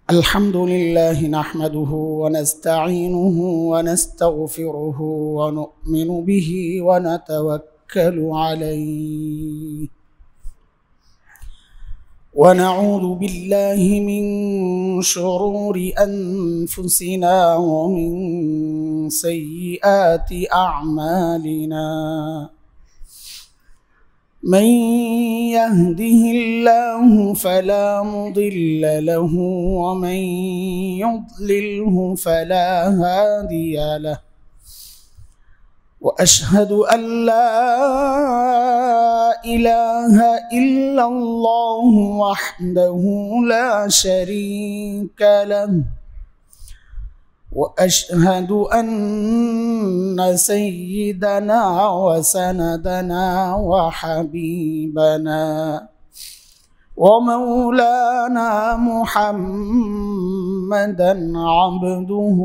الحمد لله نحمده ونستعينه ونستغفره ونؤمن به ونتوكل عليه ونعوذ بالله من شرور أنفسنا ومن سيئات أعمالنا من يهده الله فلا مضل له ومن يضلله فلا هادي له وأشهد أن لا إله إلا الله وحده لا شريك له وأشهد أن سيدنا وسندنا وحبيبنا ومولانا محمدا عبده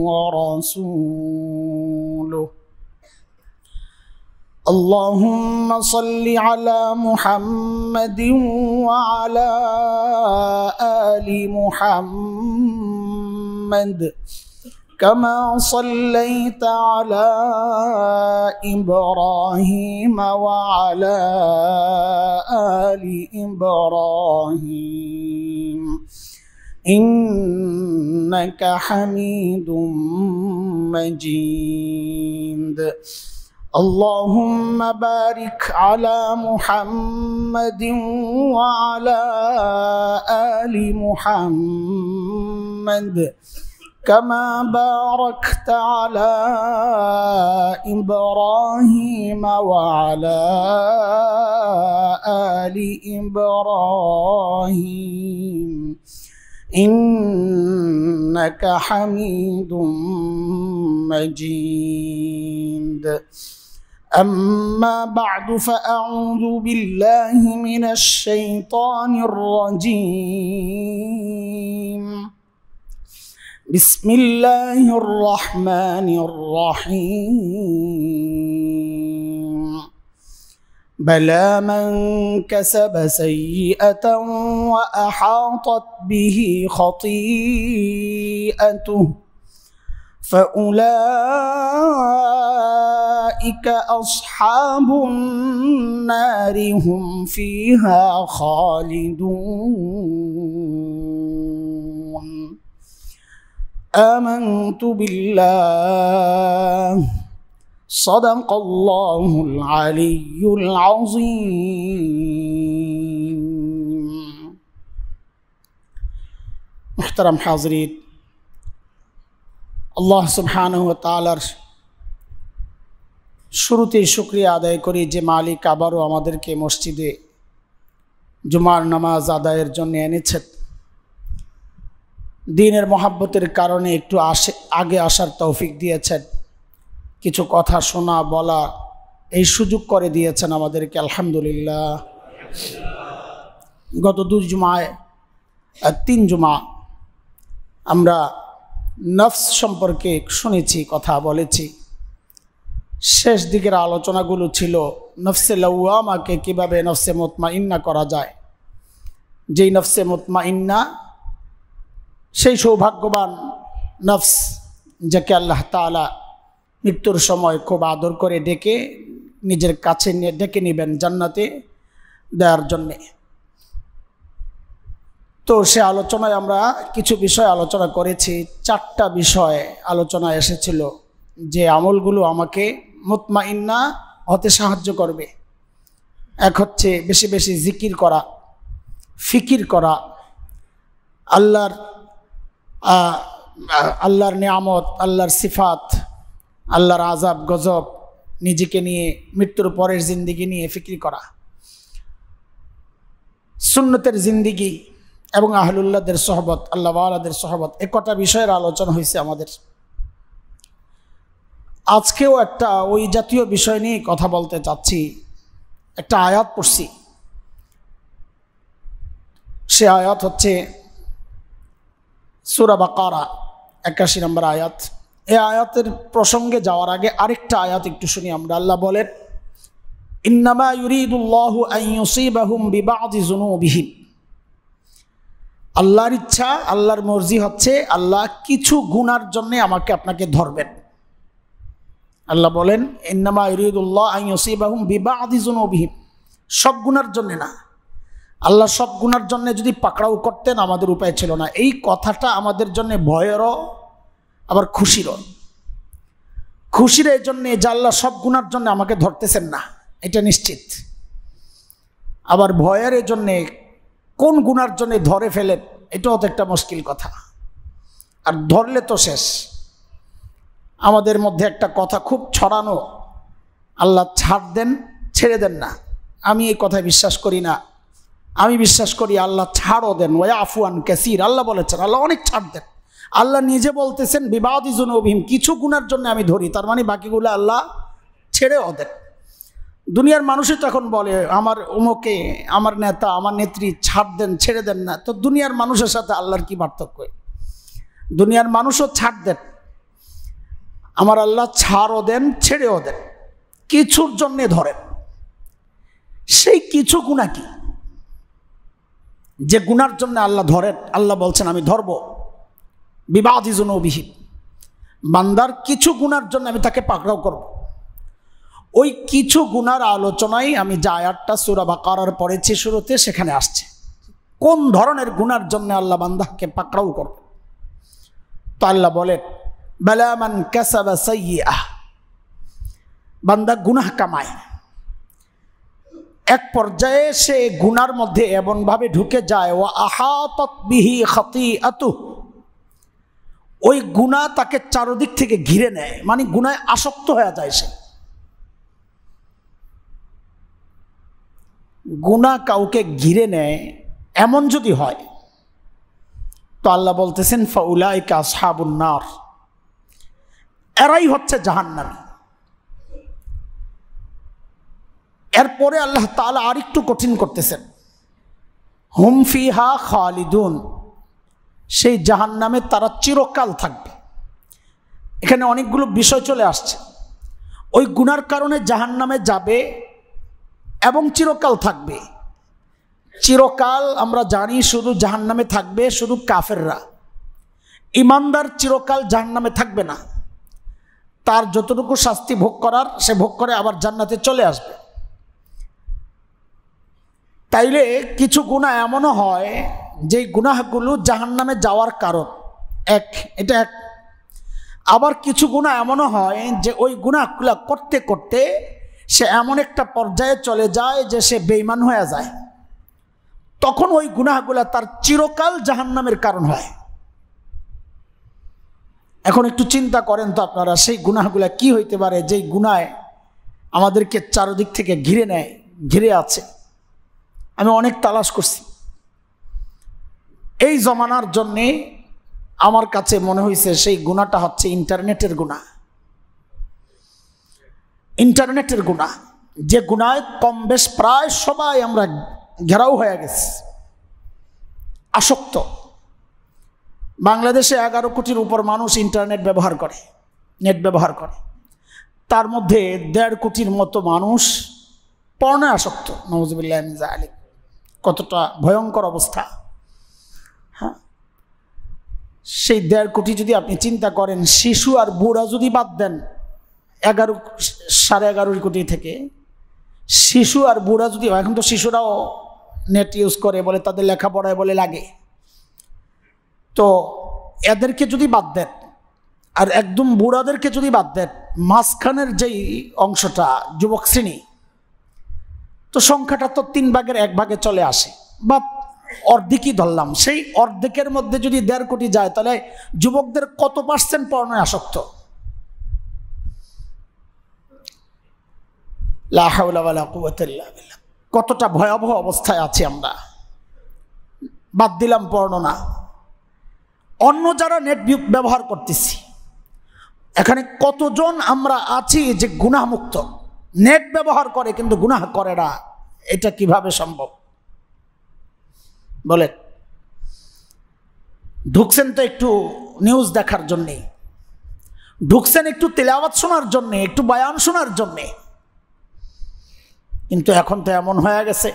ورسوله اللهم صل على محمد وعلى آل محمد كما صليت على إبراهيم وعلى آل إبراهيم إنك حميد مجيد اللهم بارك على محمد وعلى آل محمد كما باركت على إبراهيم وعلى آل إبراهيم إنك حميد مجيد أما بعد فأعوذ بالله من الشيطان الرجيم بسم الله الرحمن الرحيم بلى من كسب سيئة وأحاطت به خطيئته فأولئك أصحاب النار هم فيها خالدون آمنت بالله صدق الله العلي العظيم محترم حاضرين আল্লাহ সুবহানাহু ওয়া তাআলার শুরুতেই শুকরিয়া আদায় করি যে মালিক আবারও আমাদেরকে মসজিদে জুমার নামাজ আদায়ের জন্য এনেছেন। দ্বীনের মহব্বতের কারণে একটু আগে আসার তৌফিক দিয়েছেন, কিছু কথা শোনা বলা এই সুযোগ করে দিয়েছেন আমাদেরকে, আলহামদুলিল্লাহ। গত 2 জুমায় 3 জুমা আমরা নফস সম্পর্কে শুনেছি, কথা বলেছি। শেষ দিকের আলোচনাগুলো ছিল নফসে লাওয়ামাকে কিভাবে নফসে মুতমাইন্না করা যায়। যেই নফসে মুতমাইন্না সেই সৌভাগ্যবান নফস যাকে আল্লাহ তাআলা মৃত্যুর সময় খুব আদর করে ডেকে নিজের কাছে ডেকে নেবেন জান্নাতে দেওয়ার জন্যে। তো সে আলোচনায় আমরা কিছু বিষয় আলোচনা করেছি। 4টা বিষয় আলোচনা এসেছিল যে আমলগুলো আমাকে মুতমাইন্না হতে সাহায্য করবে। এক হচ্ছে বেশি বেশি জিকির করা, ফিকির করা, আল্লাহর নিয়ামত, আল্লাহর সিফাত, আল্লাহর আযাব গজব নিজেকে নিয়ে, মৃত্যুর পরের জিন্দিগি নিয়ে ফিকির করা, সুন্নতের জিন্দিগি এবং আহলুল্লাহদের সোহবত, আল্লাহ ওয়ালাদের সোহবত, এই কটা বিষয়ের আলোচনা হয়েছে আমাদের। আজকেও একটা ওই জাতীয় বিষয় নিয়ে কথা বলতে চাচ্ছি। একটা আয়াত পড়ছি, সে আয়াত হচ্ছে সূরা বাকারা 81 নম্বর আয়াত। এই আয়াতের প্রসঙ্গে যাওয়ার আগে আরেকটা আয়াত একটু শুনি আমরা। আল্লাহ বলেন, ইন্নামা ইউরিদুল্লাহু আন ইউসিবাহুম বিবাদি যুনুবিহিম। আল্লাহর ইচ্ছা, আল্লাহর মর্জি হচ্ছে আল্লাহ কিছু গুনার জন্য আমাকে আপনাকে ধরবেন। আল্লাহ বলেন ইন্নামা ইউরিদুল্লাহ আন ইউসিবাহুম বিবাদি যুনুবিহিম, সব গুনার জন্য না। আল্লাহ সব গুনার জন্য যদি পাকড়াও করতেন আমাদের উপায় ছিল না। এই কথাটা আমাদের জন্য ভয়েরও আবার খুশিরও। খুশির এই জন্যে যে আল্লাহ সব গুনার জন্য আমাকে ধরতেছেন না, এটা নিশ্চিত। আবার ভয়ের এই জন্যে কোন গুনার জন্য ধরে ফেলেন, এটাও তো একটা মুশকিল কথা। আর ধরলে তো শেষ। আমাদের মধ্যে একটা কথা খুব ছড়ানো, আল্লাহ ছাড় দেন ছেড়ে দেন না। আমি এই কথায় বিশ্বাস করি না। আমি বিশ্বাস করি আল্লাহ ছাড়ও দেন, ওয়া আফুয়ান কাসীর। আল্লাহ বলেছেন আল্লাহ অনেক ছাড় দেন। আল্লাহ নিজে বলতেছেন বিবাদি যুনুবিহিম, কিছু গুনার জন্য আমি ধরি, তার মানে বাকিগুলো আল্লাহ ছেড়েও দেন। দুনিয়ার মানুষই তখন বলে আমার অমুকে, আমার নেতা, আমার নেত্রী ছাড় দেন ছেড়ে দেন না। তো দুনিয়ার মানুষের সাথে আল্লাহর কি পার্থক্য? দুনিয়ার মানুষও ছাড় দেন, আমার আল্লাহ ছাড়ও দেন ছেড়েও দেন, কিছুর জন্যে ধরেন। সেই কিছু গুনাহ কি, যে গুনার জন্য আল্লাহ ধরেন? আল্লাহ বলছেন আমি ধরব বিবাদি যুনুবিহিম, বান্দার কিছু গুনার জন্য আমি তাকে পাকড়াও করব। ওই কিছু গুনার আলোচনায় আমি যে আয়াতটা সূরা বাকারার পড়েছি শুরুতে, সেখানে আসছে কোন ধরনের গুনার জন্য আল্লাহ বান্দাকে পাকড়াও করবে। তো আল্লাহ বলেন বালা মান কাসাবা সাইয়্যাহ, বান্দা গুনাহ কামায়, এক পর্যায়ে সে গুনার মধ্যে এমনভাবে ঢুকে যায় ওয়া আহাতাত বিহি খাতিআতুহু, ওই গুনাহ তাকে চারদিক থেকে ঘিরে নেয়, মানে গুনায় আসক্ত হয়ে যায় সে। গুনাহ কাউকে ঘিরে নেয় এমন যদি হয়, তো আল্লাহ বলতেছেন ফাউলাইকা আসহাবুন নার, এরাই হচ্ছে জাহান্নামী। এরপরে আল্লাহ তাআলা আরেকটু কঠিন করতেছেন, হুম ফিহা খালিদুন, সেই জাহান্নামে তারা চিরকাল থাকবে। এখানে অনেকগুলো বিষয় চলে আসছে। ওই গুনার কারণে জাহান্নামে যাবে এবং চিরকাল থাকবে। চিরকাল আমরা জানি শুধু জাহান্নামে থাকবে শুধু কাফেররা, ইমানদার চিরকাল জাহান্নামে থাকবে না। তার যতটুকু শাস্তি ভোগ করার সে ভোগ করে আবার জান্নাতে চলে আসবে। তাইলে কিছু গুনাহ এমনও হয় যে গুনাহগুলো জাহান্নামে যাওয়ার কারণ, এটা এক। আবার কিছু গুনাহ এমনও হয় যে ওই গুনাহগুলো করতে করতে সে এমন একটা পর্যায়ে চলে যায় যে সে বেঈমান হয়ে যায়, তখন ওই গুনাহগুলো তার চিরকাল জাহান্নামের কারণ হয়। এখন একটু চিন্তা করেন তো আপনারা, সেই গুনাহগুলো কি হইতে পারে যেই গুনায় আমাদেরকে চারদিক থেকে ঘিরে নেয়, ঘিরে আছে। আমি অনেক তালাশ করছি। এই জমানার জন্যে আমার কাছে মনে হয়েছে সেই গুনাহটা হচ্ছে ইন্টারনেটের গুনাহ। ইন্টারনেটের গুনাহ, যে গুনায় কম বেশ প্রায় সবাই আমরা ঘেরাও হয়ে গেছি, আসক্ত। বাংলাদেশে 11 কোটির উপর মানুষ ইন্টারনেট ব্যবহার করে, নেট ব্যবহার করে। তার মধ্যে 1.5 কোটির মতো মানুষ পর্নে আসক্ত। নাউযুবিল্লাহি মিন যালিক। কতটা ভয়ঙ্কর অবস্থা! হ্যাঁ, সেই 1.5 কোটি যদি আপনি চিন্তা করেন, শিশু আর বুড়া যদি বাদ দেন, 11.5 কোটি থেকে শিশু আর বুড়া যদি, এখন তো শিশুরাও নেট ইউজ করে বলে তাদের লেখাপড়ায় বলে লাগে, তো এদেরকে যদি বাদ দেন আর একদম বুড়াদেরকে যদি বাদ দেন, মাঝখানের যেই অংশটা যুবক শ্রেণী, তো সংখ্যাটা তো 3 ভাগের 1 ভাগে চলে আসে, বা অর্ধেকই ধরলাম। সেই অর্ধেকের মধ্যে যদি 1.5 কোটি যায়, তাহলে যুবকদের কত % পর্নোয় আসক্ত? লা হাওলা ওয়ালা কুওয়াতা ইল্লা বিল্লাহ। কতটা ভয়াবহ অবস্থায় আছি আমরা। বাদ দিলাম পর্নো না, অন্য যারা নেট ব্যবহার করতেছি, এখানে কতজন আমরা আছি যে গুনাহমুক্ত? নেট ব্যবহার করে কিন্তু গুনাহ করে না, এটা কিভাবে সম্ভব বলেন? ঢুকছেন তো একটু নিউজ দেখার জন্যে, ঢুকছেন একটু তেলাওয়াত শোনার জন্যে, একটু বয়ান শোনার জন্যে, কিন্তু এখন তো এমন হয়ে গেছে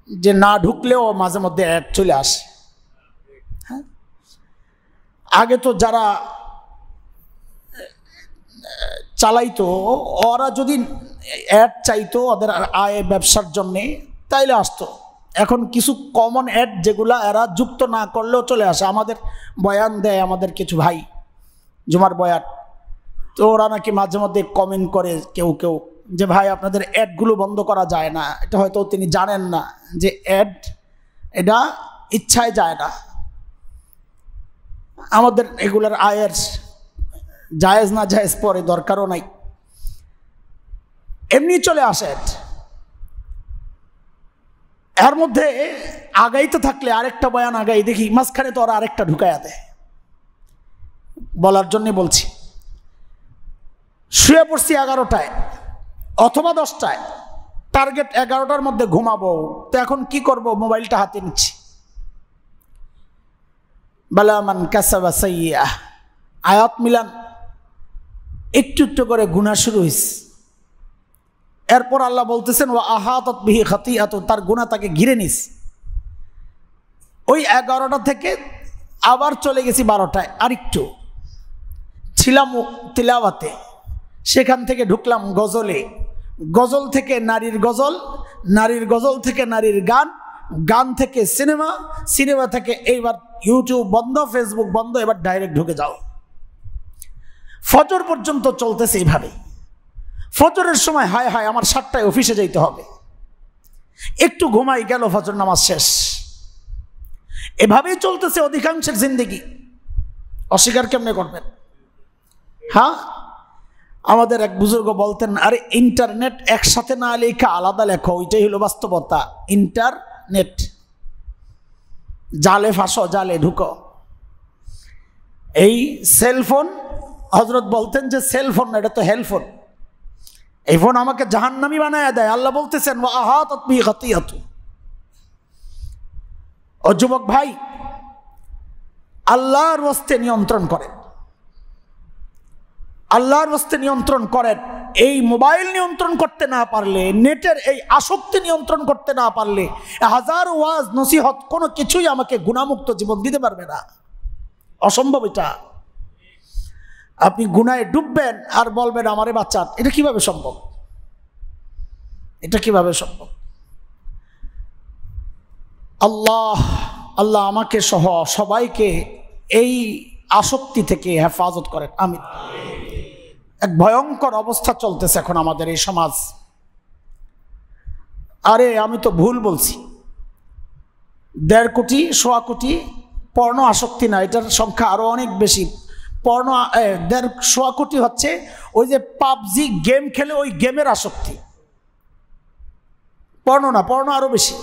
যে না ঢুকলেও মাঝে মধ্যে অ্যাড চলে আসে। হ্যাঁ, আগে তো যারা চালাইতো ওরা যদি অ্যাড চাইতো ওদের আয় ব্যবসার জন্যে তাইলে আসতো। এখন কিছু কমন অ্যাড যেগুলা এরা যুক্ত না করলেও চলে আসে। আমাদের বয়ান দেয় আমাদের কিছু ভাই, জুমার বয়ান, তো ওরা নাকি মাঝে মধ্যে কমেন্ট করে কেউ কেউ যে ভাই আপনাদের অ্যাডগুলো বন্ধ করা যায় না। এটা হয়তো তিনি জানেন না যে অ্যাড এটা ইচ্ছায় যায় না। আমাদের এগুলার আয়ের জায়েজ না জায়েজ পরে দরকারও নাই, এমনি চলে আসে। এর মধ্যে আগাইতে থাকলে আরেকটা বয়ান আগাই দেখি মাঝখানে তো ওরা আরেকটা ঢুকাইয়া দেয়। বলার জন্যে বলছি, শুয়ে পড়ছি 11টায় অথবা 10টায়, টার্গেট 11টার মধ্যে ঘুমাবো, তো এখন কি করব, মোবাইলটা হাতে নিচ্ছি। বালামান কাসাবা সাইয়্যাহ, আয়াত মিলান, একটু একটু করে গুনাহ শুরু হয়েছে। এরপর আল্লাহ বলতেছেন ওয়া আহাতাত বিহি খাতিআতু, তার গুনাহ তাকে ঘিরে নিস। ওই 11টা থেকে আবার চলে গেছি 12টায়, আরেকটু ছিলাম তিলাওয়াতে, সেখান থেকে ঢুকলাম গজলে, গজল থেকে নারীর গজল, নারীর গজল থেকে নারীর গান, গান থেকে সিনেমা, সিনেমা থেকে এইবার ইউটিউব বন্ধ, ফেসবুক বন্ধ, এবার ডাইরেক্ট ঢুকে যাও। ফজর পর্যন্ত চলতেছে এইভাবে। ফজরের সময় হায় হায় আমার 7টায় অফিসে যেতে হবে, একটু ঘুমাই, গেল ফজর নামাজ শেষ। এভাবেই চলতেছে অধিকাংশের জিন্দেগি। অস্বীকার কেমনে করবেন? হ্যাঁ, আমাদের এক বুজুর্গ বলতেন, আরে ইন্টারনেট একসাথে না লেখা আলাদা লেখো, ওইটাই হলো বাস্তবতা। ইন্টারনেট, জালে ফাঁসো, জালে ঢুকো। এই সেলফোন, হযরত বলতেন যে সেলফোন না, এটা তো হেলফোন। এই ফোন আমাকে জাহান্নামী বানায় দেয়। আল্লাহ বলতেছেন ওয়া আহাতাত বিহি খাতিআতু। ও যুবক ভাই, আল্লাহর ওয়াস্তে নিয়ন্ত্রণ করেন, আল্লাহর ওয়াস্তে নিয়ন্ত্রণ করেন। এই মোবাইল নিয়ন্ত্রণ করতে না পারলে, নেটের এই আসক্তি নিয়ন্ত্রণ করতে না পারলে, হাজার ওয়াজ নসিহত কোনো কিছুই আমাকে গুনাহমুক্ত জীবন দিতে পারবে না, অসম্ভব। এটা আপনি গুনাহে ডুববেন আর বলবেন আমারে বাঁচান, এটা কিভাবে সম্ভব? এটা কিভাবে সম্ভব? আল্লাহ আল্লাহ আমাকে সহ সবাইকে এই আসক্তি থেকে হেফাজত করেন, আমিন। এক ভয়ঙ্কর অবস্থা চলতেছে এখন আমাদের এই সমাজ। আরে আমি তো ভুল বলছি, 1.5 কোটি 1.25 কোটি পর্ণ আসক্তি না, এটার সংখ্যা আরো অনেক বেশি। পর্ণ 1.25 কোটি হচ্ছে ওই যে পাবজি গেম খেলে ওই গেমের আসক্তি, পর্ণ না, পর্ণ আরো বেশি।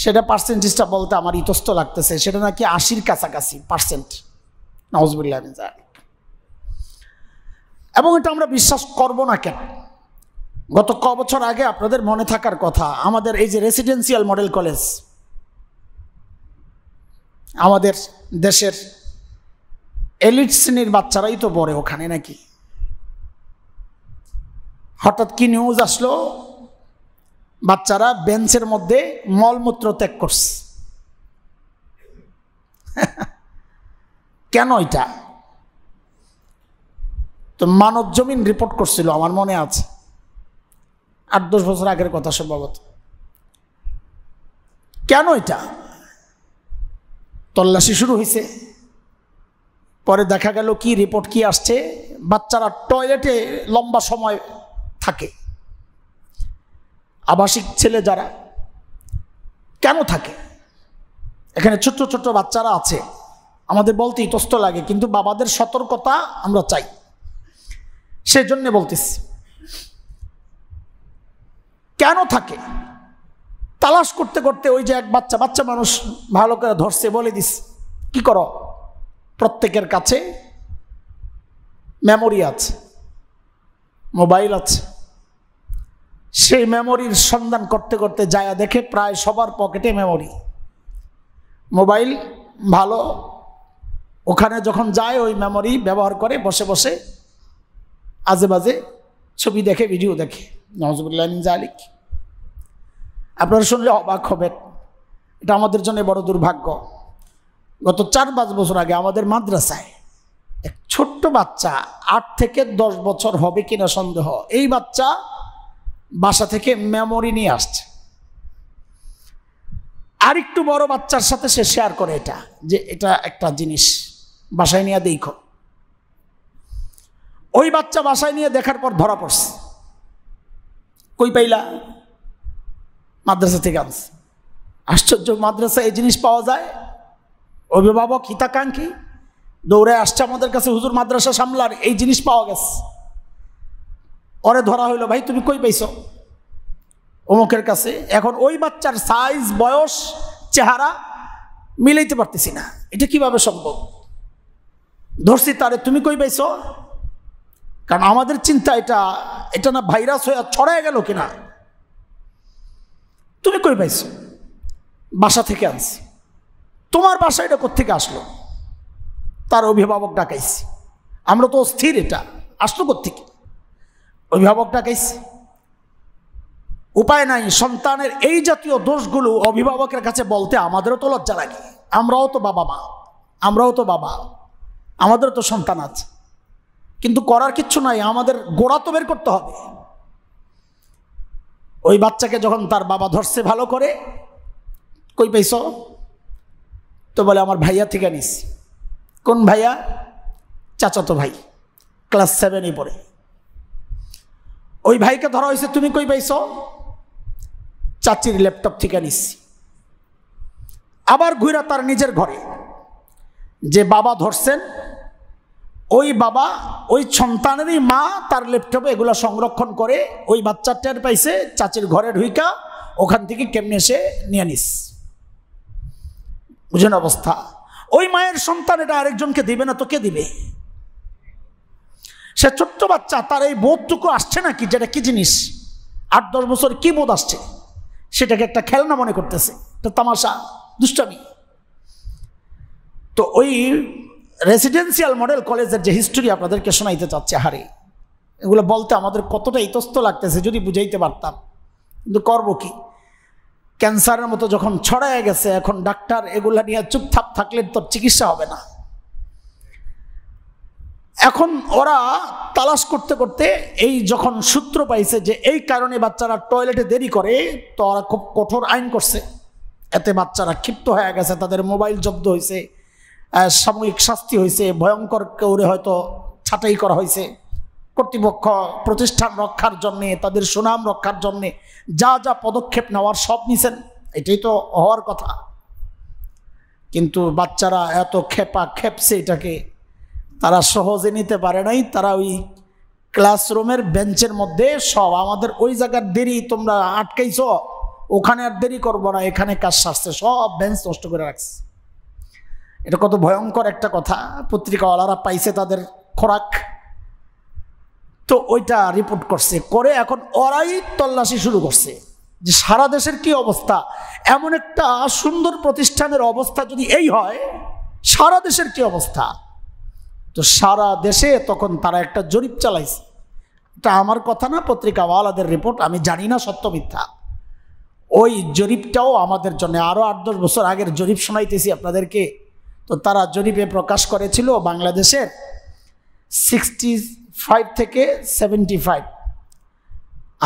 সেটা পার্সেন্টেজটা বলতে আমার ইতস্ত লাগতেছে, সেটা নাকি 80-র কাছাকাছি %। নাউজুবিল্লাহ মিন যালিক। এবং এটা আমরা বিশ্বাস করব না কেন? গত বছর আগে আপনাদের মনে থাকার কথা, আমাদের এই যে রেসিডেন্সিয়াল মডেল কলেজ, আমাদের দেশের এলিট শ্রেণীর বাচ্চারাই তো পড়ে ওখানে নাকি। হঠাৎ কি নিউজ আসলো, বাচ্চারা বেঞ্চের মধ্যে মলমূত্র ত্যাগ করছে। কেন এটা? তো মানব জমিন রিপোর্ট করছিল, আমার মনে আছে 8-10 বছর আগের কথা সম্ভবত। কেন এটা? তল্লাশি শুরু হয়েছে, পরে দেখা গেল কি রিপোর্ট কি আসছে, বাচ্চারা টয়লেটে লম্বা সময় থাকে। আবাসিক ছেলে যারা, কেন থাকে? এখানে ছোট্ট ছোট্ট বাচ্চারা আছে, আমাদের বলতে ইতস্ত লাগে, কিন্তু বাবাদের সতর্কতা আমরা চাই, সেজন্য বলতেছি। কেন থাকে তালাশ করতে করতে ওই যে এক বাচ্চা মানুষ ভালো করে ধরছে, বলে দিস কি করো, প্রত্যেকের কাছে মেমোরি আছে, মোবাইল আছে। সেই মেমোরির সন্ধান করতে করতে যায় দেখে প্রায় সবার পকেটে মেমোরি, মোবাইল ভালো। ওখানে যখন যায় ওই মেমোরি ব্যবহার করে বসে বসে আজে বাজে ছবি দেখে, ভিডিও দেখে। নাউজুবিল্লাহ মিন যালিক। আপনারা শুনলে অবাক হবেন, এটা আমাদের জন্য বড় দুর্ভাগ্য। গত 4-5 বছর আগে আমাদের মাদ্রাসায় এক ছোট্ট বাচ্চা, 8 থেকে 10 বছর হবে কিনা সন্দেহ, এই বাচ্চা বাসা থেকে মেমোরি নিয়ে আসছে। আরেকটু বড় বাচ্চার সাথে সে শেয়ার করে এটা, যে এটা একটা জিনিস বাসায় নিয়ে দেখো। ওই বাচ্চা বাসায় নিয়ে দেখার পর ধরা পড়ছে। কই পাইলা? মাদ্রাসা থেকে আনছে। আশ্চর্য, মাদ্রাসায় এই জিনিস পাওয়া যায়। অভিভাবক হিতাকাঙ্ক্ষী দৌড়ে আসছে আমাদের কাছে, হুজুর মাদ্রাসা সামলার এই জিনিস পাওয়া গেছে। ওরে ধরা হইলো, ভাই তুমি কই পাইছো? অমুকের কাছে। এখন ওই বাচ্চার সাইজ, বয়স, চেহারা মিলাইতে পারতেছি না, এটা কিভাবে সম্ভব? ধরছি তারে, তুমি কই পাইছো? কারণ আমাদের চিন্তা এটা না ভাইরাস হয়ে ছড়ায় গেল কিনা। তুমি কই পাইছো? বাসা থেকে আনছি। তোমার বাসা এটা কোত্থেকে আসলো? তার অভিভাবক ডাকাইছি। আমরা তো স্থির, এটা আসলো কোত্থেকে? অভিভাবক ডাকাইছি। উপায় নাই, সন্তানের এই জাতীয় দোষগুলো অভিভাবকের কাছে বলতে আমাদেরও তো লজ্জা লাগে। আমরাও তো বাবা মা, আমরাও তো বাবা, আমাদেরও তো সন্তান আছে। কিন্তু করার কিচ্ছু নাই, আমাদের গোড়া তো বের করতে হবে। ওই বাচ্চাকে যখন তার বাবা ধরছে ভালো করে, কই পাইছো? তো বলে আমার ভাইয়া থেকে নিস। কোন ভাইয়া? চাচাতো ভাই, ক্লাস 7-এ পড়ে। ওই ভাইকে ধরা হয়েছে, তুমি কই পাইছো? চাচির ল্যাপটপ থেকে নিস। আবার ঘুরা তার নিজের ঘরে, যে বাবা ধরছেন ওই বাবা, ওই সন্তানেরই মা তার ল্যাপটপে এগুলো সংরক্ষণ করে। ওই বাচ্চা টের পাইছে, চাচির ঘরে ঢুইকা ওখান থেকে কেমনে এসে নিয়ে নিস। বুঝেন অবস্থা? ওই মায়ের সন্তান এটা আরেকজনকে দিবে না তো কে দিবে? সে ছোট্ট বাচ্চা, তার এই বোধটুকু আসছে নাকি, যেটা কি জিনিস? 8-10 বছর কি বোধ আসছে? সেটাকে একটা খেলনা মনে করতেছে, একটা তামাশা, দুষ্টামি। তো ওই রেসিডেন্সিয়াল মডেল কলেজের যে হিস্টোরি আপনাদেরকে শোনাইতে চাচ্ছে, হারে এগুলো বলতে আমাদের কতটা ইতস্ত লাগতেছে যদি বুঝাইতে পারতাম, কিন্তু করবো কি? ক্যান্সারের মতো যখন ছড়ায় গেছে, এখন ডাক্তার এগুলা নিয়ে চুপথাপ থাকলে তো চিকিৎসা হবে না। এখন ওরা তালাশ করতে করতে এই যখন সূত্র পাইছে যে এই কারণে বাচ্চারা টয়লেটে দেরি করে, তো ওরা খুব কঠোর আইন করছে। এতে বাচ্চারা ক্ষিপ্ত হয়ে গেছে, তাদের মোবাইল জব্দ হয়েছে, সাময়িক শাস্তি হয়েছে, ভয়ঙ্কর কেউরে হয়তো ছাঁটাই করা হয়েছে। কর্তৃপক্ষ প্রতিষ্ঠান রক্ষার জন্যে, তাদের সুনাম রক্ষার জন্যে যা যা পদক্ষেপ নেওয়ার সব নিছেন, এটাই তো হওয়ার কথা। কিন্তু বাচ্চারা এত খেপছে, এটাকে তারা সহজে নিতে পারে নাই। তারা ওই ক্লাসরুমের বেঞ্চের মধ্যে সব আমাদের ওই জায়গার দেরি তোমরা আটকাইছ, ওখানে আর দেরি করবো না, এখানে কাজ সারছে, সব বেঞ্চ নষ্ট করে রাখছে। এটা কত ভয়ঙ্কর একটা কথা। পত্রিকাওয়ালারা পাইছে তাদের খোরাক, তো ওইটা রিপোর্ট করছে, করে এখন ওরাই তল্লাশি শুরু করছে যে সারা দেশের কি অবস্থা। এমন একটা সুন্দর প্রতিষ্ঠানের অবস্থা যদি এই হয়, সারা দেশের কি অবস্থা। তো সারা দেশে তখন তারা একটা জরিপ চালাইছে। এটা আমার কথা না, পত্রিকাওয়ালাদের রিপোর্ট, আমি জানি না সত্য মিথ্যা। ওই জরিপটাও আমাদের জন্য আরও 8-10 বছর আগের জরিপ শোনাইতেছি আপনাদেরকে। তো তারা জরিপে প্রকাশ করেছিল বাংলাদেশের 65 থেকে 75,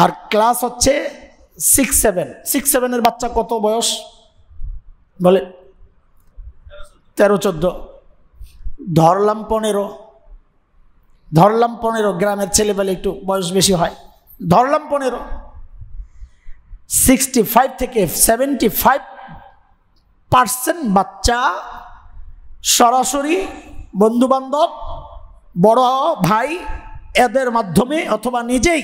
আর ক্লাস হচ্ছে 6-7 বাচ্চা কত বয়স বলে? 13-14, ধরলাম 15, গ্রামের ছেলেবেলে একটু বয়স বেশি হয়, ধরলাম 15। 65 থেকে 75% বাচ্চা সরাসরি বন্ধুবান্ধব, বড় ভাই এদের মাধ্যমে অথবা নিজেই,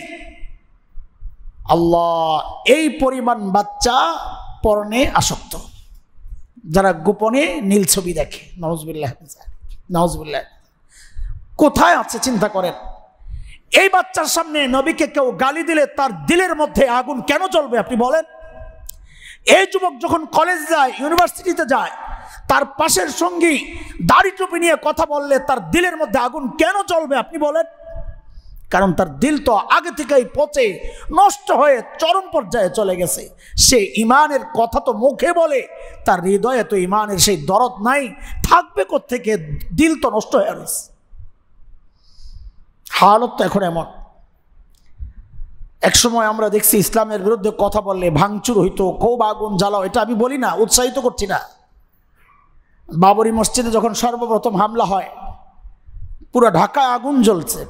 আল্লাহ, এই পরিমাণ বাচ্চা পর্নে আসক্ত, যারা গোপনে নীল ছবি দেখে। নাউজুবিল্লাহ, নাউজুবিল্লাহ। কোথায় আছে চিন্তা করেন। এই বাচ্চার সামনে নবীকে কেউ গালি দিলে তার দিলের মধ্যে আগুন কেন জ্বলবে আপনি বলেন? এই যুবক যখন কলেজ যায়, ইউনিভার্সিটিতে যায়, তার পাশের সঙ্গী দাড়ি টুপি নিয়ে কথা বললে তার দিলের মধ্যে আগুন কেন জ্বলবে আপনি বলেন? কারণ তার দিল তো আগে থেকেই পচে নষ্ট হয়ে চরম পর্যায়ে চলে গেছে। সে ইমানের কথা তো মুখে বলে, তার হৃদয়ে তো ইমানের সেই দরদ নাই, থাকবে কোত্থেকে? দিল তো নষ্ট হয়ে গেছে। হালত তো এখন এমন। এক সময় আমরা দেখছি ইসলামের বিরুদ্ধে কথা বললে ভাঙচুর হইতো, খুব আগুন জ্বালাও। এটা আমি বলি না, উৎসাহিত করছি না। বাবরি মসজিদে যখন সর্বপ্রথম হামলা হয়, পুরো ঢাকায় আগুন জ্বলছে,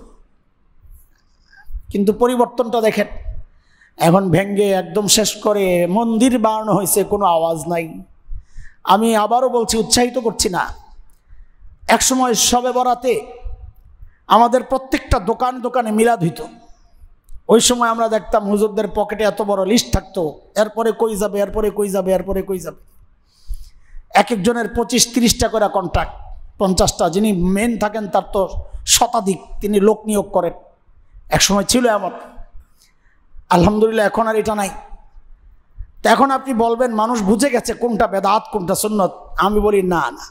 কিন্তু পরিবর্তনটা দেখেন, এখন ভেঙ্গে একদম শেষ করে মন্দির বানানো হয়েছে, কোনো আওয়াজ নাই। আমি আবারও বলছি, উৎসাহিত করছি না। একসময় শবে বরাতে আমাদের প্রত্যেকটা দোকান দোকানে মিলাদ হইত। ওই সময় আমরা দেখতাম হুজুরদের পকেটে এত বড় লিস্ট থাকতো, এরপরে কই যাবে, এরপরে কই যাবে, এরপরে কই যাবে। এক একজনের 25-30টা করে কন্ট্রাক্ট, 50টা। যিনি মেন থাকেন তার তো শতাধিক, তিনি লোক নিয়োগ করেন। এক সময় ছিল এমন, আলহামদুলিল্লাহ এখন আর এটা নাই। তো এখন আপনি বলবেন মানুষ বুঝে গেছে কোনটা বেদাত কোনটা সুন্নত। আমি বলি না না,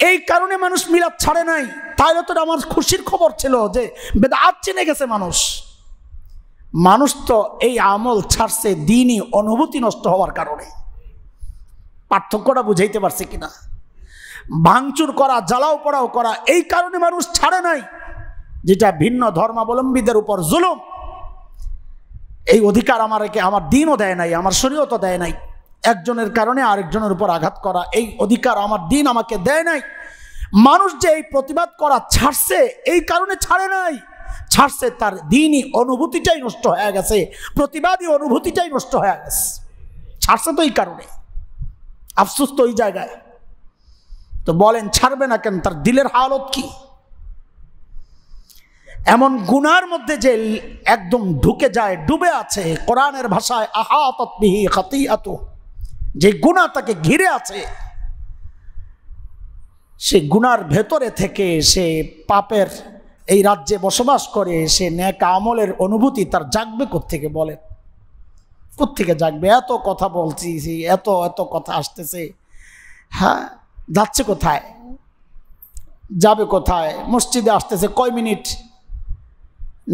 এই কারণে মানুষ মিলাদ ছাড়ে নাই। তাহলে তো আমার খুশির খবর ছিল যে বেদাত চিনে গেছে মানুষ। মানুষ তো এই আমল ছাড়ছে দ্বীনি অনুভূতি নষ্ট হওয়ার কারণে। পার্থক্যটা বুঝাইতে পারছে কিনা? ভাঙচুর করা, জ্বালাও পোড়াও করা, এই কারণে মানুষ ছাড়ে নাই, যেটা ভিন্ন ধর্মাবলম্বীদের উপর জুলুম। এই অধিকার আমার দ্বীনও দেয় নাই, আমার শরীয়তও দেয় নাই। একজনের কারণে আরেকজনের উপর আঘাত করা, এই অধিকার আমার দ্বীন আমাকে দেয় নাই। মানুষ যে এই প্রতিবাদ করা ছাড়ছে, এই কারণে ছাড়ে নাই, ছাড়ছে তার দ্বীনি অনুভূতিটাই নষ্ট হয়ে গেছে, প্রতিবাদী অনুভূতিটাই নষ্ট হয়ে গেছে। ছাড়ছে তো এই কারণে, আফসোস তো ওই জায়গায়। তো বলেন ছাড়বে না কেন? তার দিলের হালত কি? এমন গুনার মধ্যে যে একদম ঢুকে যায়, ডুবে আছে। কোরআনের ভাষায় আহাতাত বিহি খাতিআতু, যে গুনাহ তাকে ঘিরে আছে, সে গুনার ভেতরে থেকে সে পাপের এই রাজ্যে বসবাস করে, সে নেক আমলের অনুভূতি তার জাগবে কোত্থেকে? বলেন কোত্থেকে জাগবে? এত কথা বলছি, এত এত কথা আসতেছে, হ্যাঁ যাচ্ছে কোথায়? যাবে কোথায়? মসজিদে আসতেছে কয় মিনিট,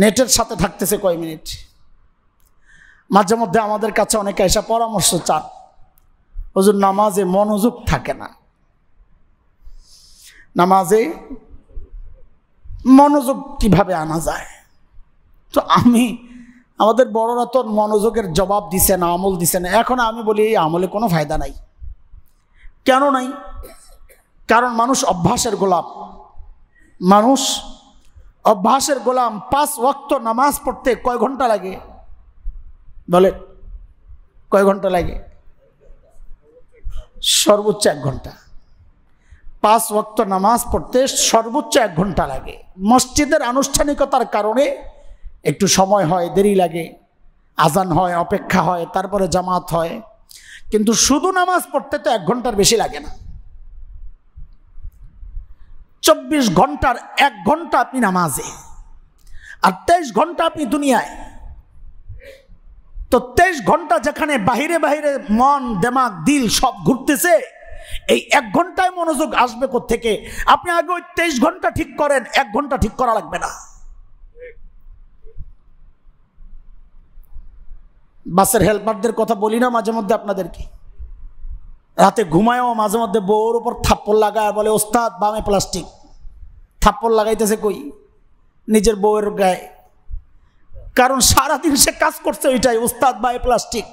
নেটের সাথে থাকতেছে কয় মিনিট। মাঝে মধ্যে আমাদের কাছে অনেকে এসে পরামর্শ চান, হুজুর নামাজে মনোযোগ থাকে না, নামাজে মনোযোগ কিভাবে আনা যায়? তো আমাদের বড়রা তো মনোযোগের জবাব দিছে না, আমল দিছে না। এখন আমি বলি এই আমলে কোনো ফায়দা নাই। কেন নাই? কারণ মানুষ অভ্যাসের গোলাম। মানুষ অভ্যাসের গোলাম। 5 ওয়াক্ত নামাজ পড়তে কয় ঘন্টা লাগে? বলে কয় ঘন্টা লাগে? সর্বোচ্চ 1 ঘন্টা। 5 ওয়াক্ত নামাজ পড়তে সর্বোচ্চ 1 ঘন্টা লাগে। মসজিদের আনুষ্ঠানিকতার কারণে একটু সময় হয়, দেরি লাগে, আজান হয়, অপেক্ষা হয়, তারপরে জামাত হয়। কিন্তু শুধু নামাজ পড়তে তো 1 ঘন্টার বেশি লাগে না। 24 ঘন্টার 1 ঘন্টা আপনি নামাজে, আর 23 ঘন্টা আপনি দুনিয়ায়। তো 23 ঘন্টা যেখানে বাহিরে বাহিরে মন, দেমাগ, দিল সব ঘুরতেছে, এই 1 ঘন্টায় মনোযোগ আসবে কোত্থেকে? আপনি আগে ওই 23 ঘন্টা ঠিক করেন, 1 ঘন্টা ঠিক করা লাগবে না। বাসের হেল্পারদের কথা বলি না মাঝে মধ্যে আপনাদেরকে? রাতে ঘুমায়ও মাঝে মধ্যে বউর উপর থাপ্পড় লাগায়, বলে ওস্তাদ বামে প্লাস্টিক। থাপ্পড় লাগাইতেছে কই? নিজের বউয়ের গায়ে। কারণ সারাদিন সে কাজ করছে ওইটাই, ওস্তাদ বামে প্লাস্টিক।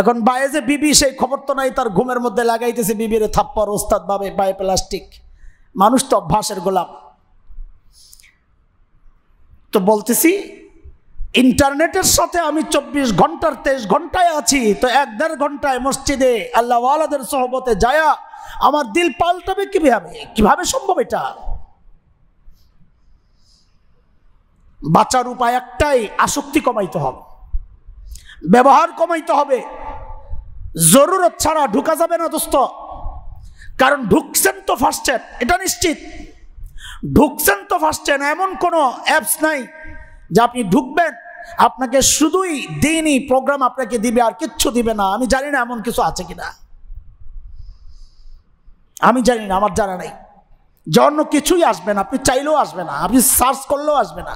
এখন বায়ে যে বিবি, সেই খবর তো নাই, তার ঘুমের মধ্যে লাগাইতেছে বিবির থাপ্পড়, ওস্তাদ বামে প্লাস্টিক। মানুষ তো অভ্যাসের গোলাম। তো বলতেছি ইন্টারনেটের সাথে আমি 24 ঘন্টার 23 ঘন্টায় আছি, তো 1-1.5 ঘন্টায় মসজিদে আল্লাহ ওয়ালাদের সোহবতে যায়া আমার দিল পাল্টাবে কিভাবে সম্ভব? এটা বাঁচার উপায় একটাই, আসক্তি কমাইতে হবে, ব্যবহার কমাইতে হবে। জরুরত ছাড়া ঢুকা যাবে না দোস্ত। কারণ ঢুকছেন তো ফার্স্টেন, এটা নিশ্চিত। ঢুকছেন তো ফার্স্টেন, এমন কোনো অ্যাপস নাই যে আপনি ঢুকবেন আপনাকে শুধুই দ্বীনি প্রোগ্রাম আপনাকে দিবে আর কিচ্ছু দিবে না। আমি জানি না এমন কিছু আছে কিনা, আমি জানি না, আমার জানা নেই। জন্য কিছুই আসবে না, আপনি চাইলেও আসবে না, আপনি সার্চ করলেও আসবে না।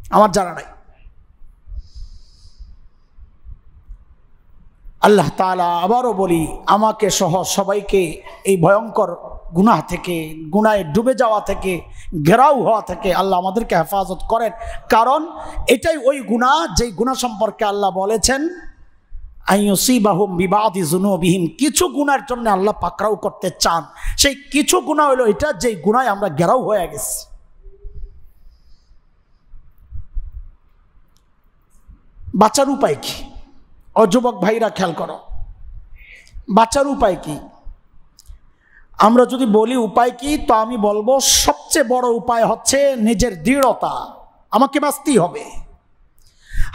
আমার জানা নাই। আল্লাহ তাআলা আবারও বলি, আমাকে সহ সবাইকে এই ভয়ঙ্কর গুনাহ থেকে, গুনাহে ডুবে যাওয়া থেকে, ঘেরাও হওয়া থেকে আল্লাহ আমাদেরকে হেফাজত করেন। কারণ এটাই ওই গুনাহ যেই গুনাহ সম্পর্কে আল্লাহ বলেছেন আইয়ুসিবাহুম বিবাদি যুনুবিহিম, কিছু গুনার জন্য আল্লাহ পাকড়াও করতে চান। সেই কিছু গুনাহ হলো এটা যেই গুনায় আমরা ঘেরাও হয়ে গেছি। বাঁচার উপায় কি? ও যুবক ভাইরা খেয়াল করো, বাঁচার উপায় কি? আমরা যদি বলি উপায় কি, তো আমি বলবো সবচেয়ে বড় উপায় হচ্ছে নিজের দৃঢ়তা। আমাকে বাঁচতেই হবে।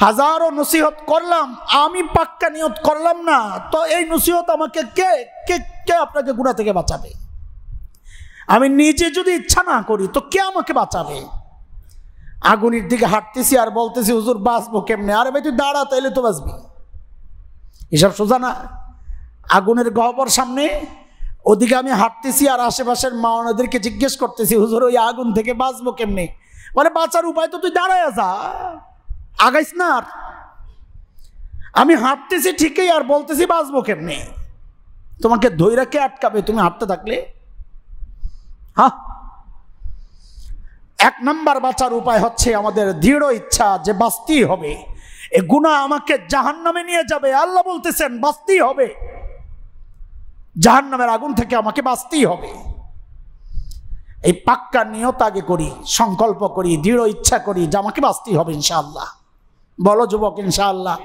হাজারো নসিহত করলাম, আমি পাক্কা নিয়ত করলাম না, তো এই নসিহত আমাকে কে কে কে আপনাকে গুনাহ থেকে বাঁচাবে? আমি নিজে যদি ইচ্ছা না করি তো কে আমাকে বাঁচাবে? আগুনের দিকে হাঁটতেছি আর বলতেছি হুজুর বাঁচবো কেমনে? আরে ভাই তুই দাঁড়া, তাইলে তো বাঁচবি। এসব সোজা না। আগুনের গহ্বর সামনে, ওদিকে আমি হাঁটতেছি আর আশেপাশের মাওনাদেরকে জিজ্ঞেস করতেছি হুজুর ওই আগুন থেকে বাঁচবো কেমনে? বলে বাঁচার উপায় তো তুই দাঁড়ায় যা, আগাইস না। আর আমি হাঁটতেছি ঠিকই আর বলতেছি বাঁচবো কেমনে? তোমাকে ধৈর্য কে আটকাবে তুমি হাঁটতে থাকলে? হ্যাঁ, এক নাম্বার বাঁচার উপায় হচ্ছে আমাদের দৃঢ় ইচ্ছা যে বাঁচতেই হবে। এ গুনাহ আমাকে জাহান্নামে নিয়ে যাবে। আল্লাহ বলতেছেন বাঁচতেই হবে, জাহান্নামের আগুন থেকে আমাকে বাঁচতেই হবে। এই পাক্কা নিয়ত আগে করি, সংকল্প করি, দৃঢ় ইচ্ছা করি যে আমাকে বাঁচতেই হবে ইনশাআল্লাহ। বলো যুবক ইনশাআল্লাহ।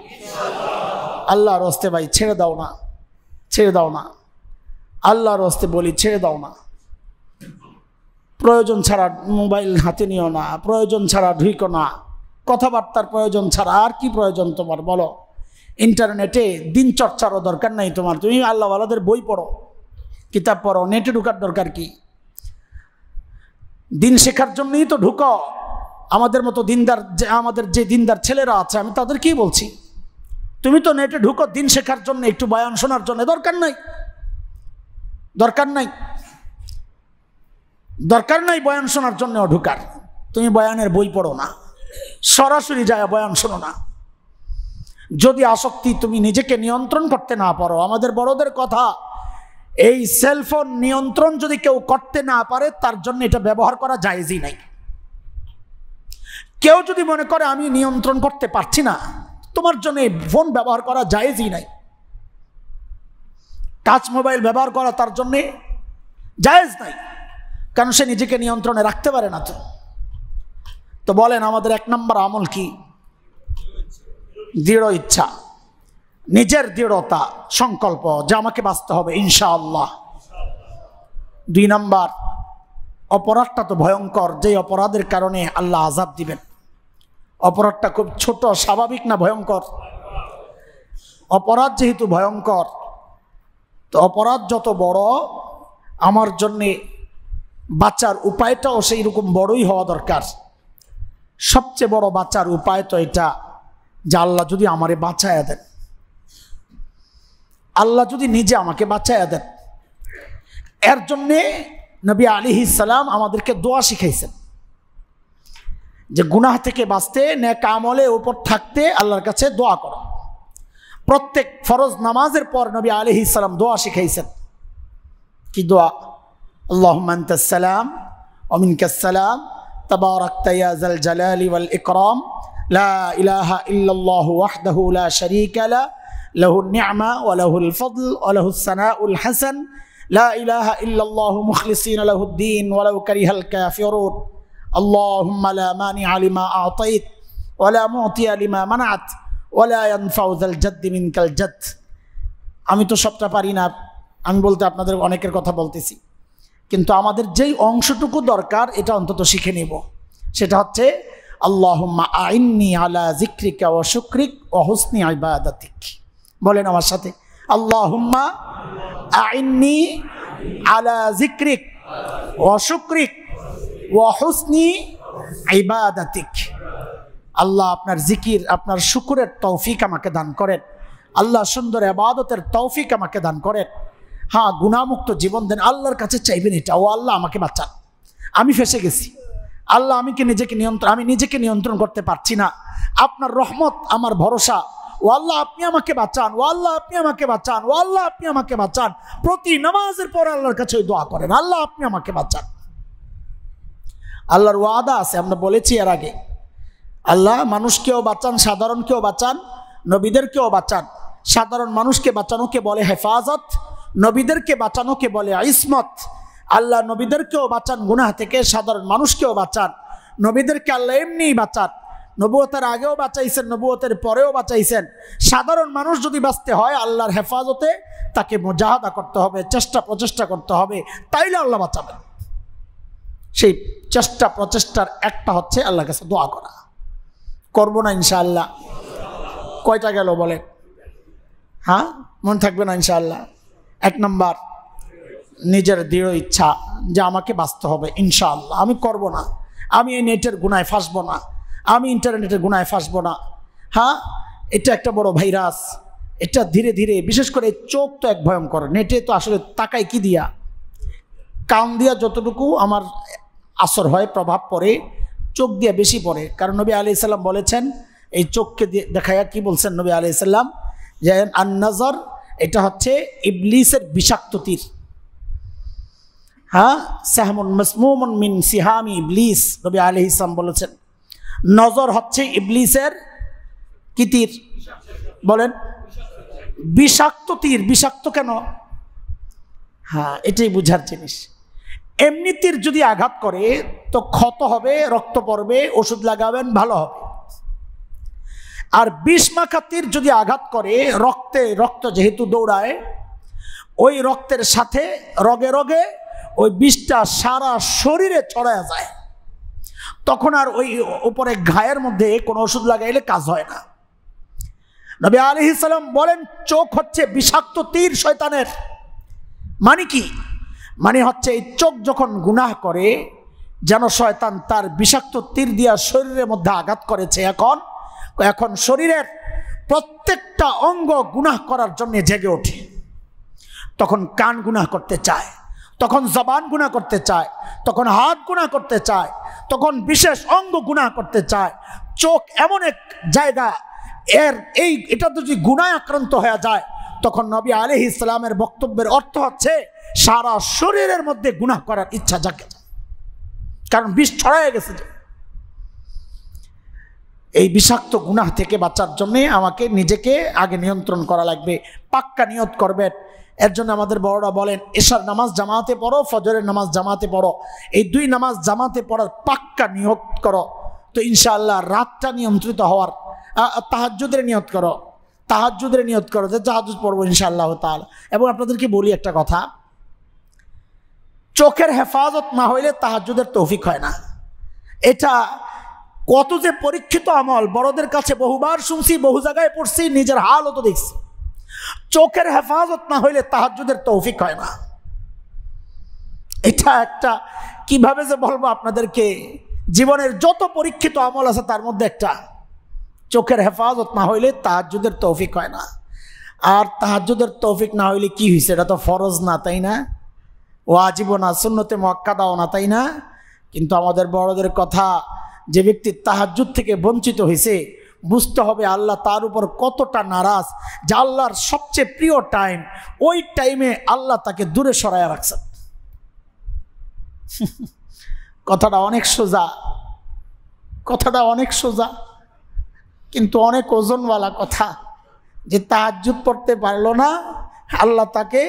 আল্লাহর হস্তে ভাই ছেড়ে দাও না, ছেড়ে দাও না। আল্লাহর হস্তে বলি ছেড়ে দাও না। প্রয়োজন ছাড়া মোবাইল হাতে নিও না, প্রয়োজন ছাড়া ঢুইকো না, কথাবার্তার প্রয়োজন ছাড়া। আর কি প্রয়োজন তোমার বলো? ইন্টারনেটে দিন চর্চারও দরকার নাই তোমার। তুমি আল্লাহওয়ালাদের বই পড়ো, কিতাব পড়ো, নেটে ঢুকার দরকার কি? দিন শেখার জন্যই তো ঢুকো। আমাদের মতো দিনদার, যে আমাদের যে দিনদার ছেলেরা আছে আমি তাদেরকেই বলছি, তুমি তো নেটে ঢুকো দিন শেখার জন্য, একটু বয়ান শোনার জন্য। দরকার নাই, দরকার নাই, দরকার নাই বয়ান শোনার জন্যও ঢুকার। তুমি বয়ানের বই পড়ো না, সরাসরি যায় বয়ান শোনো না। যদি আসক্তি তুমি নিজেকে নিয়ন্ত্রণ করতে না পারো, আমাদের বড়দের কথা, এই সেলফোন নিয়ন্ত্রণ যদি কেউ করতে না পারে তার জন্য এটা ব্যবহার করা জায়েজই নাই। কেউ যদি মনে করে আমি নিয়ন্ত্রণ করতে পারছি না, তোমার জন্য ফোন ব্যবহার করা জায়েজই নাই। টাচ মোবাইল ব্যবহার করা তার জন্যে জায়েজ নাই, কারণ সে নিজেকে নিয়ন্ত্রণে রাখতে পারে না। তো বলেন আমাদের এক নম্বর আমল কি? দৃঢ় ইচ্ছা, নিজের দৃঢ়তা, সংকল্প যে আমাকে বাঁচতে হবে ইনশাআল্লাহ। 2 নম্বর, অপরাধটা তো ভয়ঙ্কর, যে অপরাধের কারণে আল্লাহ আযাব দিবেন। অপরাধটা খুব ছোট, স্বাভাবিক না ভয়ঙ্কর? অপরাধ যেহেতু ভয়ঙ্কর, তো অপরাধ যত বড় আমার জন্যে বাঁচার উপায়টাও সেই রকম বড়ই হওয়া দরকার। সবচেয়ে বড় বাঁচার উপায় তো এটা যে আল্লাহ যদি আমারে বাঁচায়া দেন, আল্লাহ যদি নিজে আমাকে বাঁচায়া দেন। এর জন্যে নবী আলাইহিস সালাম আমাদেরকে দোয়া শিখাইছেন যে গুনাহ থেকে বাঁচতে, নেক আমলে উপর থাকতে আল্লাহর কাছে দোয়া করো। প্রত্যেক ফরজ নামাজের পর নবী আলাইহিস সালাম দোয়া শিখাইছেন। কি দোয়া? আল্লাহুম্মা আনতাস সালাম ওয়া মিনকাস সালাম তাবারাকতা ইয়া যাল জালালি ওয়াল ইকরাম লা ইলাহা ইল্লাল্লাহু ওয়াহদাহু লা শারীকা লা লাহুন নি'মা ওয়া লাহুল ফাদল ওয়া লাহুস সানাউল হাসান লা ইলাহা ইল্লাল্লাহু মুখলিসিনা লাহুদ-দ্বীন ওয়ালাউ কারিহাল কাফিরুন আল্লাহুম্মা লা মানি'a লিমা আ'তাইত ওয়া লা মু'তিয়া লিমা মানা'ত ওয়া লা ইয়ানফা'ু যাল জাদ্দি মিনকাল জাদ। আমি তো সবটা পারি না, আমি বলতে আপনাদের অনেকের কথা বলতেছি, কিন্তু আমাদের যেই অংশটুকু দরকার এটা অন্তত শিখে নেব। সেটা হচ্ছে আল্লাহুম্মা আইন্নি আলা যিকরিকা ওয়া শুকরিক ওয়া হুসনি ইবাদাতিক। বলেন আমার সাথে, আল্লাহুম্মা আইন্নি আলা যিকরিক ওয়া শুকরিক ওয়া হুসনি ইবাদাতিক। আল্লাহ আপনার জিকির, আপনার শুকরের তৌফিক আমাকে দান করেন। আল্লাহ সুন্দর ইবাদতের তৌফিক আমাকে দান করেন। হ্যাঁ, গুনাহমুক্ত জীবন দেন। আল্লাহর কাছে চাইবেন এটা, ও আল্লাহ আমাকে বাঁচান, আমি ফেসে গেছি, আল্লাহ আমি নিজেকে নিয়ন্ত্রণ করতে পারছি না, আপনার রহমত আমার ভরসা, ও আল্লাহ আপনি আমাকে বাঁচান, ও আল্লাহ আপনি আমাকে বাঁচান, ও আল্লাহ আপনি আমাকে বাঁচান। প্রতি নামাজের পর আল্লাহর কাছে ওই দোয়া করেন, আল্লাহ আপনি আমাকে বাঁচান। আল্লাহর ওয়াদা আছে, আমরা বলেছি এর আগে, আল্লাহ মানুষকেও বাঁচান, সাধারণকেও বাঁচান, নবীদেরকেও বাঁচান। সাধারণ মানুষকে বাঁচানোকে বলে হেফাজত, নবীদেরকে বাঁচানোকে বলে ইসমত। আল্লাহ নবীদেরকেও বাঁচান গুনাহ থেকে, সাধারণ মানুষকেও বাঁচান। নবীদেরকে আল্লাহ এমনিই বাঁচান, নবুয়তের আগেও বাঁচাইছেন, নবুয়তের পরেও বাঁচাইছেন। সাধারণ মানুষ যদি বাঁচতে হয় আল্লাহর হেফাজতে, তাকে মুজাহাদা করতে হবে, প্রচেষ্টা করতে হবে, তাইলে আল্লাহ বাঁচাবেন। সেই প্রচেষ্টার একটা হচ্ছে আল্লাহর কাছে দোয়া করা। করবো না ইনশাআল্লাহ? কয়টা গেল বলে? হ্যাঁ, মনে থাকবে না ইনশাআল্লাহ? 1 নম্বর, নিজের দৃঢ় ইচ্ছা যে আমাকে বাঁচতে হবে ইনশাআল্লাহ, আমি করব না, আমি এই নেটের গুনায় ফাঁসবো না, আমি ইন্টারনেটের গুনায় ফাঁসবো না। হ্যাঁ, এটা একটা বড় ভাইরাস, এটা ধীরে ধীরে, বিশেষ করে চোখ তো এক ভয়ঙ্কর। নেটে তো আসলে তাকাই কি দিয়া, কান দিয়া যতটুকু আমার আসর হয়, প্রভাব পড়ে, চোখ দিয়ে বেশি পড়ে। কারণ নবী আলাইহিস সালাম বলেছেন, এই চোখকে দেখাইয়া কি বলছেন নবী আলাইহিস সালাম, যে আন-নজর এটা হচ্ছে ইবলিসের বিষাক্ত তীর। হ্যাঁ, সাহমুন মাসমুমুন মিন সিহামি ইবলিস, নবী আলাইহিস সালাম বলেছেন নজর হচ্ছে ইবলিসের কি তীর? বলেন, বিষাক্ত তীর। বিষাক্ত কেন? হ্যাঁ, এটাই বুঝার জিনিস। এমনি তীর যদি আঘাত করে তো ক্ষত হবে, রক্ত পড়বে, ওষুধ লাগাবেন, ভালো হবে। আর বিষ মাখা তীর যদি আঘাত করে, রক্ত যেহেতু দৌড়ায়, ওই রক্তের সাথে রগে রগে ওই বিষটা সারা শরীরে ছড়ায় যায়, তখন আর ওই উপরে ঘায়ের মধ্যে কোনো ওষুধ লাগাইলে কাজ হয় না। নবী আলাইহিস সালাম বলেন, চোখ হচ্ছে বিষাক্ত তীর শয়তানের। মানে কি? মানে হচ্ছে এই চোখ যখন গুনাহ করে, যেন শয়তান তার বিষাক্ত তীর দিয়া শরীরের মধ্যে আঘাত করেছে, এখন শরীরের প্রত্যেকটা অঙ্গ গুনাহ করার জন্য জেগে ওঠে। তখন কান গুনাহ করতে চায়, তখন জবান গুনাহ করতে চায়, তখন হাত গুনাহ করতে চায়, তখন বিশেষ অঙ্গ গুনাহ করতে চায়। চোখ এমন এক জায়গা, এটা যদি গুনায় আক্রান্ত হয়ে যায়, তখন নবী আলাইহিস সালামের বক্তব্যের অর্থ হচ্ছে সারা শরীরের মধ্যে গুনাহ করার ইচ্ছা জাগে যায়, কারণ বিষ ছড়ায় গেছে। এই বিষাক্ত গুনাহ থেকে বাঁচার জন্যে আমাকে নিজেকে আগে নিয়ন্ত্রণ করা লাগবে। পাক্কা নিয়ত করবেন। এর জন্য আমাদের বড়রা বলেন, এশার নামাজ জামাতে পড়ো, ফজরের নামাজ জামাতে পড়ো, এই 2 নামাজ জামাতে পড়ার পাক্কা নিয়ত করো, তো ইনশাআল্লাহ রাতটা নিয়ন্ত্রিত হওয়ার। তাহাজ্জুদের নিয়ত করো, যে তাহাজ্জুদ পড়বো ইনশাআল্লাহ তাআলা। এবং আপনাদেরকে বলি একটা কথা, চোখের হেফাজত না হইলে তাহাজ্জুদের তৌফিক হয় না। এটা কত যে পরীক্ষিত আমল, বড়দের কাছে বহুবার শুনছি, বহু জায়গায় পড়ছি, নিজের হালও তো দেখছি। চোখের হেফাজত না হইলে তাহাজ্জুদের তৌফিক হয় না। এটা একটা, কিভাবে যে বলবো আপনাদেরকে, জীবনের যত পরীক্ষিত আমল আছে তার মধ্যে একটা। চোখের হেফাজত না হইলে তাহাজ্জুদের তৌফিক হয় না। আর তাহাজ্জুদের তৌফিক না হইলে কি হয়েছে? এটা তো ফরজ না, তাই না? ওয়াজিবও না, সুন্নতে মুআক্কাদাও না, তাই না? কিন্তু আমাদের বড়দের কথা, যে ব্যক্তি তাহাজ্জুদ থেকে বঞ্চিত হয়েছে, বুঝতে হবে আল্লাহ তার উপর কতটা নারাজ, যে আল্লাহর সবচেয়ে প্রিয় টাইম, ওই টাইমে আল্লাহ তাকে দূরে সরাইয়া রাখছেন। কথাটা অনেক সোজা, কিন্তু অনেক ওজনওয়ালা কথা। যে তাহাজ্জুদ পড়তে পারলো না, আল্লাহ তাকে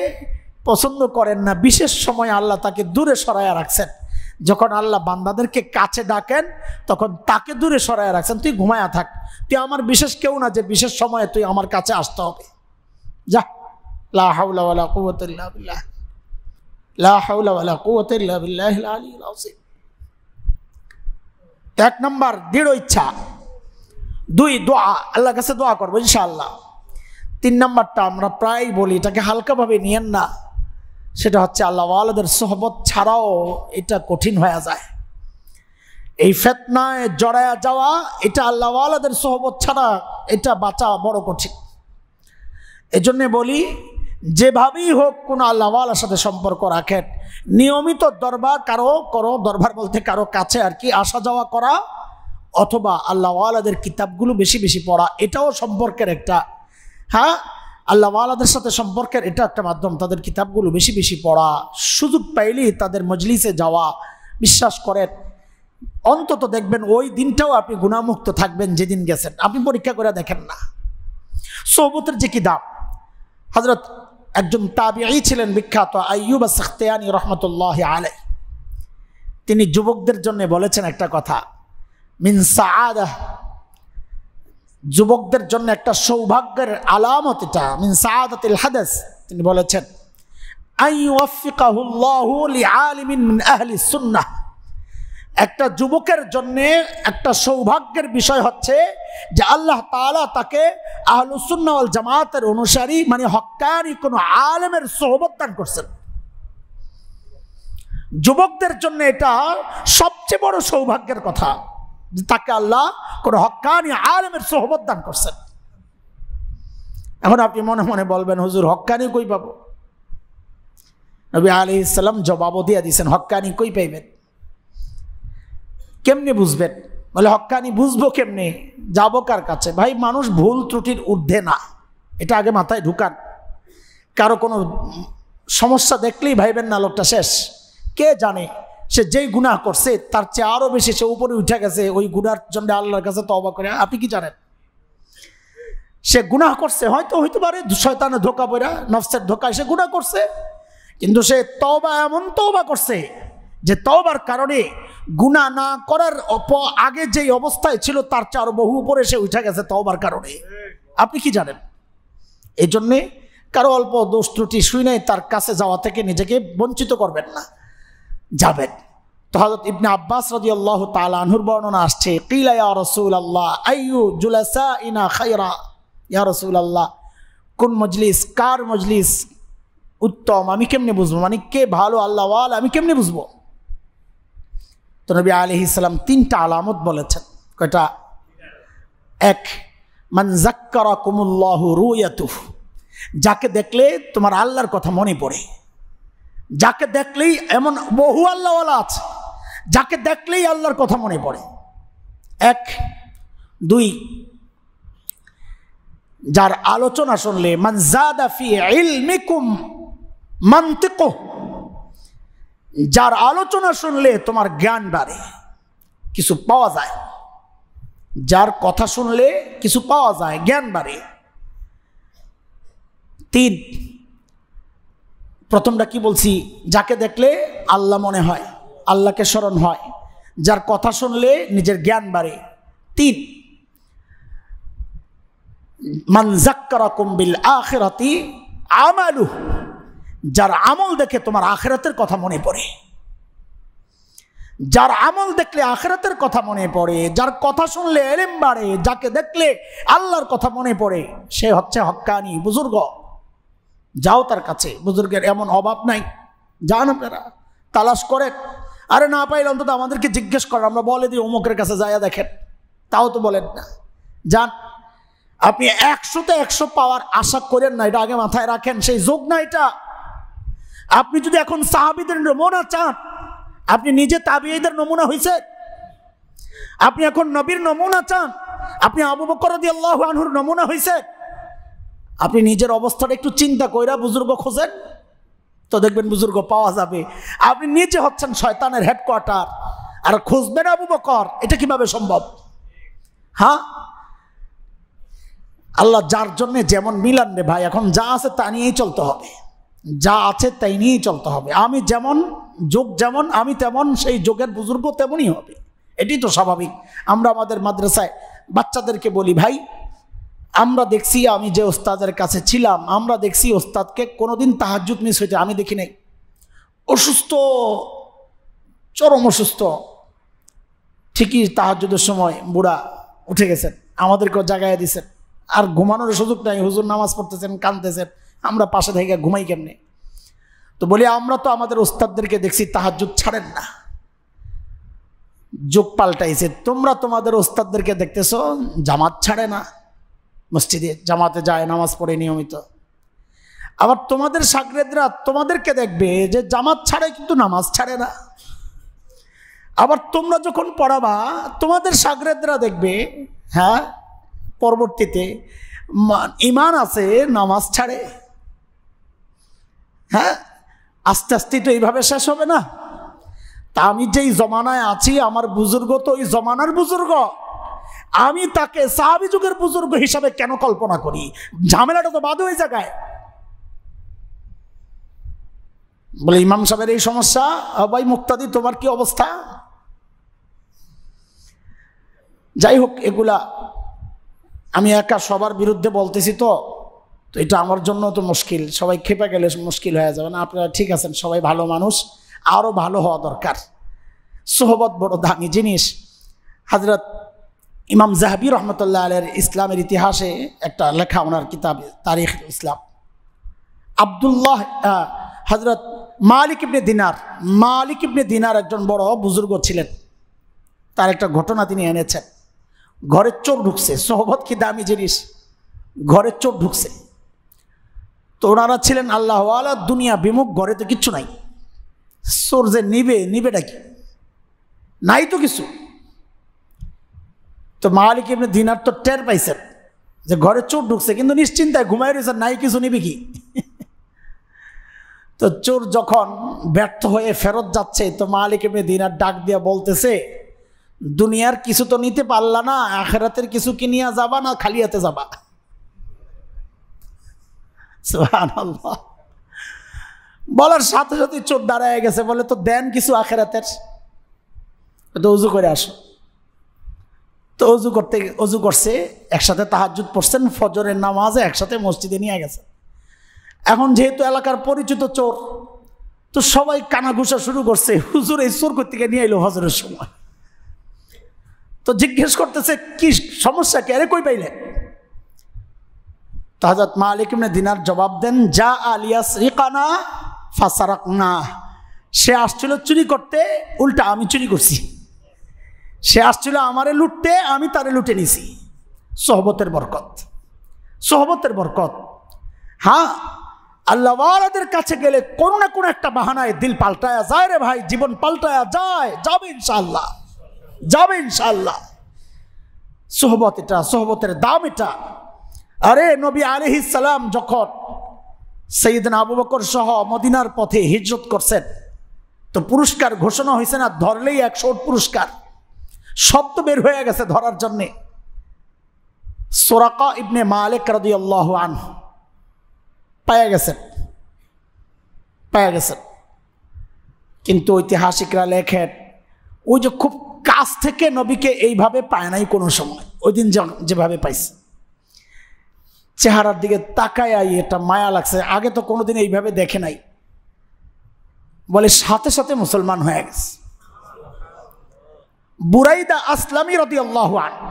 পছন্দ করেন না, বিশেষ সময় আল্লাহ তাকে দূরে সরাইয়া রাখছেন। যখন আল্লাহ বান্দাদেরকে কাছে ডাকেন, তখন তাকে দূরে সরাইয়া রাখছেন, তুই ঘুমায়া থাক, তুই আমার বিশেষ কেউ না যে বিশেষ সময়ে তুই আমার কাছে আসতে হবে, যা। লা হাওলা ওয়ালা কুওয়াতা ইল্লা বিল্লাহ, লা হাওলা ওয়ালা কুওয়াতা ইল্লা বিল্লাহিল আলিয়্যিল আযীম। 1 নম্বর দৃঢ় ইচ্ছা, 2 দোয়া, আল্লাহর কাছে দোয়া করবো ইনশাআল্লাহ। 3 নম্বরটা আমরা প্রায় বলি, এটাকে হালকাভাবে নিয়েন না, সেটা হচ্ছে আল্লাহ ওয়ালাদের সোহবত ছাড়াও এটা কঠিন হয়ে যায়। এই ফিতনায় জড়ায়া যাওয়া, এটা আল্লাহ ওয়ালাদের সোহবত ছাড়া এটা বাঁচা বড় কঠিন। এজন্য বলি, যেভাবেই হোক কোনো আল্লাহওয়ালার সাথে সম্পর্ক রাখেন, নিয়মিত দরবার করো, দরবার বলতে কারো কাছে আর কি আসা যাওয়া করা, অথবা আল্লাহওয়ালাদের কিতাবগুলো বেশি বেশি পড়া, এটাও সম্পর্কের একটা, হ্যাঁ, আল্লাহওয়ালাদের সাথে সম্পর্কের এটা একটা মাধ্যম। তাদের কিতাবগুলো বেশি বেশি পড়া, সুযোগ পাইলেই তাদের মজলিসে যাওয়া। বিশ্বাস করেন, অন্তত দেখবেন ওই দিনটাও আপনি গুনাহমুক্ত থাকবেন যেদিন গেছেন। আপনি পরীক্ষা করে দেখেন না সোহবতের যে কি দাম। হযরত একজন তাবিঈ ছিলেন বিখ্যাত, আইয়ুব আস-সাখতিয়ানী রাহমাতুল্লাহি আলাইহি। তিনি যুবকদের জন্য বলেছেন একটা কথা, মিন সাআদাহ, যুবকদের জন্য একটা সৌভাগ্যের আলামত এটা, মিন সাআদাতিল হাদাস। তিনি বলেছেন আইয়ুওয়াফিকাহুল্লাহু লিআলিমিন মিন আহলি সুন্নাহ, একটা যুবকের জন্য একটা সৌভাগ্যের বিষয় হচ্ছে যে আল্লাহ তাআলা তাকে আহলুস সুন্নাহ ওয়াল জামাতের অনুসারী মানে হক্কানি কোন আলেমের সোহবত দান করছেন। যুবকদের জন্য এটা সবচেয়ে বড় সৌভাগ্যের কথা যে তাকে আল্লাহ কোন হক্কানি আলেমের সোহবত দান করছেন। এখন আপনি মনে মনে বলবেন, হুজুর হক্কানি কই পাবো? নবী আলাইহিস সালাম জবাবও দিয়ে দিয়েছেন, হক্কানি কই পাইবেন, কেমনে বুঝবেন? বলে হক্কানি বুঝবো কেমনে, যাবো কার কাছে? ভাই, মানুষ ভুল ত্রুটির ঊর্ধ্বে না, এটা আগে মাথায় ঢুকান। কারো কোনো সমস্যা দেখলেই ভাইবেন না লোকটা শেষ। কে জানে সে যেই গুনাহ করছে তার চেয়ে আরো বেশি সে উপরে উঠে গেছে ওই গুনার জন্য আল্লাহর কাছে তওবা করে। আপনি কি জানেন সে গুনাহ করছে? হয়তো পারে শয়তানের ধোঁকা পড়া, নফসের ধোঁকায় সে গুনাহ করছে, কিন্তু সে তওবা এমন তওবা করছে যে তওবার কারণে গুনাহ না করার আগে যেই অবস্থায় ছিল তার চেয়ে আরো বহু উপরে সে উঠে গেছে তওবার কারণে। আপনি কি জানেন? এই জন্যে কারো অল্প দোষ ত্রুটি শুই নাই তার কাছে যাওয়া থেকে নিজেকে বঞ্চিত করবেন না, যাবেন। তো হযরত ইবনে আব্বাস রাদিয়াল্লাহু তাআলা আনহুর বর্ণনা আসছে, কিলা ইয়া রাসূলুল্লাহ আইয়ু জুলাসাইনা খায়রা, ইয়া রাসূলুল্লাহ কোন মজলিস, কার মজলিস উত্তম আমি কেমনে বুঝবো, মানে কে ভালো আল্লাহ ওয়ালা আমি কেমনে বুঝবো? তো নবী আলাইহিস সালাম তিনটা আলামত বলেছেন। কয়টা? এক, মান যাক্কারাকুমুল্লাহু রুয়াতুহু, যাকে দেখলে তোমার আল্লাহর কথা মনে পড়ে। যাকে দেখলেই, এমন বহু আল্লাহওয়ালা আছে যাকে দেখলেই আল্লাহর কথা মনে পড়ে, এক। দুই, যার আলোচনা শুনলে, মান যাদা ফি ইলমিকুম মানতিকু, যার আলোচনা শুনলে তোমার জ্ঞান বাড়ে, কিছু পাওয়া যায়। যার কথা শুনলে কিছু পাওয়া যায়, জ্ঞান বাড়ে। তিন, প্রথমটা কি বলছি, যাকে দেখলে আল্লাহ মনে হয়, আল্লাহকে স্মরণ হয়, যার কথা শুনলে নিজের জ্ঞান বাড়ে। তিন, মান যাক্কারাকুম বিল আখিরাতি আমালু, যার আমল দেখে তোমার আখিরাতের কথা মনে পড়ে। যার আমল দেখলে আখিরাতের কথা মনে পড়ে, যার কথা শুনলে ইলম বাড়ে, যাকে দেখলে আল্লাহর কথা মনে পড়ে, সে হচ্ছে হক্কানি বুজুর্গ। যাও তার কাছে, বুজুর্গের এমন অভাব নাই, যান আপনারা তালাশ করেন। আরে না পাইলে অন্তত আমাদেরকে জিজ্ঞেস করেন, আমরা বলে দিই অমুকের কাছে যাইয়া দেখেন, তাও তো বলেন না। যান, আপনি 100তে 100 পাওয়ার আশা করেন না, এটা আগে মাথায় রাখেন, সেই যোগ না এটা। আপনি যদি এখন সাহাবীদের নমুনা চান, আপনি নিজে তাবিঈদের নমুনা হইছে। আপনি এখন নবীর নমুনা চান, আপনি আবু বকর রাদিয়াল্লাহু আনহুর নমুনা হইছে। আপনি নিজের অবস্থাটা একটু চিন্তা কইরা বুজুর্গ খোঁজেন, তো দেখবেন বুজুর্গ পাওয়া যাবে। আপনি নিজে হচ্ছেন শয়তানের হেডকোয়ার্টার আর খুঁজবেন আবু বকর, এটা কিভাবে সম্ভব? হ্যাঁ, আল্লাহ যার জন্য যেমন মিলান রে ভাই, এখন যা আছে তা নিয়েই চলতে হবে, যা আছে তাই নিয়েই চলতে হবে। আমি যেমন, যোগ যেমন আমি তেমন, সেই যোগের বুজুর্গ তেমনই হবে, এটি তো স্বাভাবিক। আমরা আমাদের মাদ্রাসায় বাচ্চাদেরকে বলি, ভাই আমরা দেখছি, আমি যে ওস্তাদের কাছে ছিলাম, আমরা দেখছি ওস্তাদকে কোনোদিন তাহাজ্জুদ মিস হইতে আমি দেখি নাই। অসুস্থ, চরম অসুস্থ, ঠিকই তাহাজ্জুদের সময় বুড়া উঠে গেছেন, আমাদেরকেও জাগাইয়া দিছেন, আর ঘুমানোর সুযোগ নাই, হুজুর নামাজ পড়তেছেন, কাঁদতেছেন, আমরা পাশে থেকে ঘুমাই কেমনে? তো বলি, আমরা তো আমাদের ওস্তাদদেরকে দেখছি তাহাজ্জুদ ছাড়েন না। যুগ পাল্টাইছে, তোমরা তোমাদের ওস্তাদদেরকে দেখতেছো জামাত ছাড়ে না, মসজিদে জামাতে যায়, নামাজ পড়ে নিয়মিত। আবার তোমাদের শাগরেদরা তোমাদেরকে দেখবে যে জামাত ছাড়ে কিন্তু নামাজ ছাড়ে না। আবার তোমরা যখন পড়াবা তোমাদের শাগরেদরা দেখবে হ্যাঁ পরবর্তীতে ঈমান আছে নামাজ ছাড়ে। হ্যাঁ আস্তে আস্তে তো এইভাবে শেষ হবে না। তা আমি যেই জমানায় আছি আমার বুজুর্গ তো ওই জমানার বুজুর্গ, আমি তাকে সাহাবী যুগের বুজুর্গ হিসাবে কেন কল্পনা করি? ঝামেলাটা তো বাদ ওই জায়গায়। বলে ইমাম সাহেবের এই সমস্যা, ভাই মুক্তাদি তোমার কি অবস্থা? যাই হোক, এগুলা আমি একা সবার বিরুদ্ধে বলতেছি তো এটা আমার জন্য তো মুশকিল, সবাই খেপে গেলে মুশকিল হয়ে যাবে না। আপনারা ঠিক আছেন, সবাই ভালো মানুষ, আরও ভালো হওয়া দরকার। সোহবত বড় দামি জিনিস। হযরত ইমাম যাহাবী রহমতুল্লাহ আলাইহির ইসলামের ইতিহাসে একটা লেখা, ওনার কিতাব তারিখ ইসলাম, আব্দুল্লাহ হযরত মালিক ইবনে দিনার একজন বড় বুজুর্গ ছিলেন। তার একটা ঘটনা তিনি এনেছেন। ঘরের চোর ঢুকছে, সোহবত কি দামি জিনিস, ঘরের চোর ঢুকছে। তো ওনারা ছিলেন আল্লাহ ওয়ালা, দুনিয়া বিমুখ, ঘরে তো কিচ্ছু নাই। চোর যে নিবেটা কি, নাই তো কিছু। তো মালিক ইবনে দিনার তো টের পাইছেন যে ঘরে চোর ঢুকছে, কিন্তু নিশ্চিন্তায় ঘুমাই রয়েছেন, নাই কিছু নিবি কি। তো চোর যখন ব্যর্থ হয়ে ফেরত যাচ্ছে, তো মালিক ইবনে দিনার ডাক দিয়া বলতেছে, দুনিয়ার কিছু তো নিতে পারলা না, আখিরাতের কিছু কি নিয়ে যাবা না খালি হাতে যাবা? সুবহানাল্লাহ। বলার সাথে সাথে চোর দাঁড়ায় গেছে, বলে তো দেন কিছু আখিরাতের। তো উজু করে আসো। তো অজু করছে, একসাথে তাহাজ্জুদ পড়ছেন, ফজরের নামাজে একসাথে মসজিদে নিয়ে গেছে। এখন যেহেতু এলাকার পরিচিত চোর, তো সবাই কানাঘুষা শুরু করছে, হুজুর এই চোর কোত্থেকে নিয়ে এলো হজরের সময়। তো জিজ্ঞেস করতেছে কি সমস্যা, কে আরে কই পাইলেন? তো হযরত মালিক ইবনে দিনার জবাব দেন, যা আলিয়াসরিকানা ফাসারাকনা, সে আসছিল চুরি করতে, উল্টা আমি চুরি করছি। সে আসছিল আমারে লুটতে, আমি তারে লুটে নিছি। সোহবতের বরকত, সোহবতের বরকত। হ্যাঁ, আল্লাহওয়ালাদের কাছে গেলে কোনো না কোনো একটা বাহানায় দিল পাল্টায়া যায় রে ভাই, জীবন পাল্টায়া যায়, যাবে ইনশাআল্লাহ, যাবে ইনশাআল্লাহ। সোহবত এটা, সোহবতের দাম এটা। আরে নবী আলাইহিস সালাম যখন সাইয়েদনা আবু বকর সহ মদিনার পথে হিজরত করছেন, তো পুরস্কার ঘোষণা হয়েছে না, ধরলেই 100 পুরস্কার। সব তো বের হয়ে গেছে ধরার জন্যে। সুরাকা ইবনে মালিক রাদিয়াল্লাহু আনহু পায়া গেছেন। কিন্তু ঐতিহাসিকরা লেখেন, ওই যে খুব কাছ থেকে নবীকে এইভাবে পায় নাই কোনো সময়, ওই দিন যেভাবে পাইছে, চেহারার দিকে তাকায় এটা মায়া লাগছে, আগে তো কোনোদিন এইভাবে দেখে নাই। বলে সাথে সাথে মুসলমান হয়ে গেছে। বুরাইদা আসলামী রাদিয়াল্লাহু আনহু,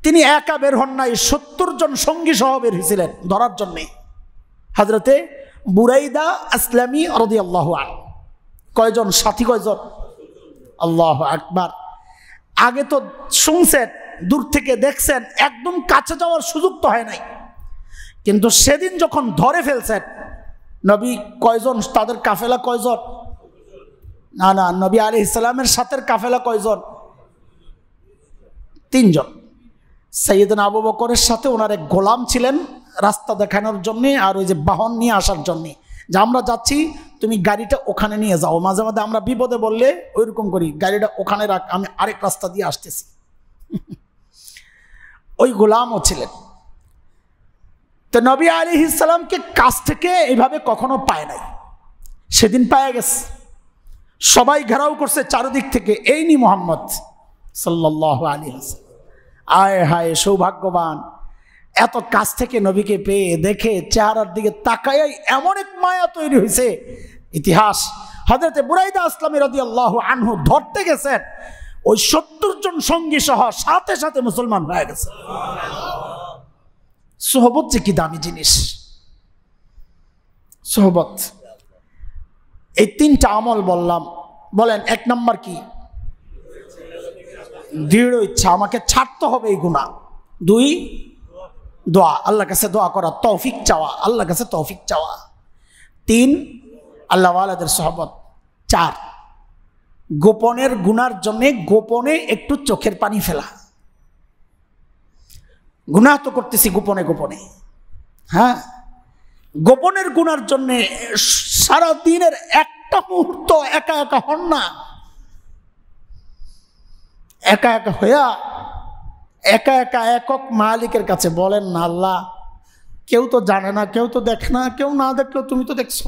তিনি একা বের হন নাই, 70 জন সঙ্গী সহ বের হয়েছিলেন ধরার জন্যে। হযরতে বুরাইদা আসলামী রাদিয়াল্লাহু আনহু, কয়জন সাথী, কয়জন? আল্লাহু আকবার। আগে তো শুনছেন, দূর থেকে দেখছেন, একদম কাছে যাওয়ার সুযোগ তো হয় নাই। কিন্তু সেদিন যখন ধরে ফেলছেন নবী, কয়জন তাদের কাফেলা, কয়জন? না, নবী আলাইহিস সালামের সাথে কাফেলা কয়জন? 3 জন। সাইয়েদনা আবু বকরের সাথে ওনার এক গোলাম ছিলেন রাস্তা দেখানোর জন্যে, আর ওই যে বাহন নিয়ে আসার জন্যে, যে আমরা যাচ্ছি তুমি গাড়িটা ওখানে নিয়ে যাও। মাঝে মাঝে আমরা বিপদে বললে ওইরকম করি, গাড়িটা ওখানে রাখ, আমি আরেক রাস্তা দিয়ে আসতেছি। ওই গোলামও ছিলেন। তো নবী আলাইহিস সালামকে কাছ থেকে এইভাবে কখনো পায় নাই, সেদিন পায়া গেছে। সবাই ঘেরাও করছে চারিদিক থেকে, এই নি মুহাম্মদ সাল্লাল্লাহু আলাইহি ওয়াসাল্লাম। আয় হায় সৌভাগ্যবান, এত কাছ থেকে নবীকে পেয়ে, দেখে চেহারার দিকে তাকায় এমন এক মায়া তৈরি হয়েছে। ইতিহাস, হযরতে বুরাইদা আসলামী রাদিয়াল্লাহু আনহু ধরতে গেছেন, ওই 70 জন সঙ্গী সহ সাথে সাথে মুসলমান হয়ে গেছে। সোহবত যে কি দামি জিনিস, সোহবত। এই 3টা আমল বললাম, বলেন 1 নম্বর কি? দৃঢ় ইচ্ছা, আমাকে ছাড়তে হবে এই গুনাহ। 2 দোয়া, আল্লাহর কাছে দোয়া করা, তৌফিক চাওয়া, আল্লাহর কাছে তৌফিক চাওয়া। 3 আল্লাহ ওয়ালাদের সহবত। 4 গোপনের গুনার জন্য গোপনে একটু চোখের পানি ফেলা। গুনাহ তো করতেছি গোপনে গোপনে, হ্যাঁ, গোপনের গুনার জন্য সারা দিনের একটা মুহূর্ত একা একা হন না। একা একা হইয়া একা একা একক মালিকের কাছে বলেন না, আল্লাহ কেউ তো জানে না, কেউ তো দেখে না, কেউ না দেখলেও তুমি তো দেখছো।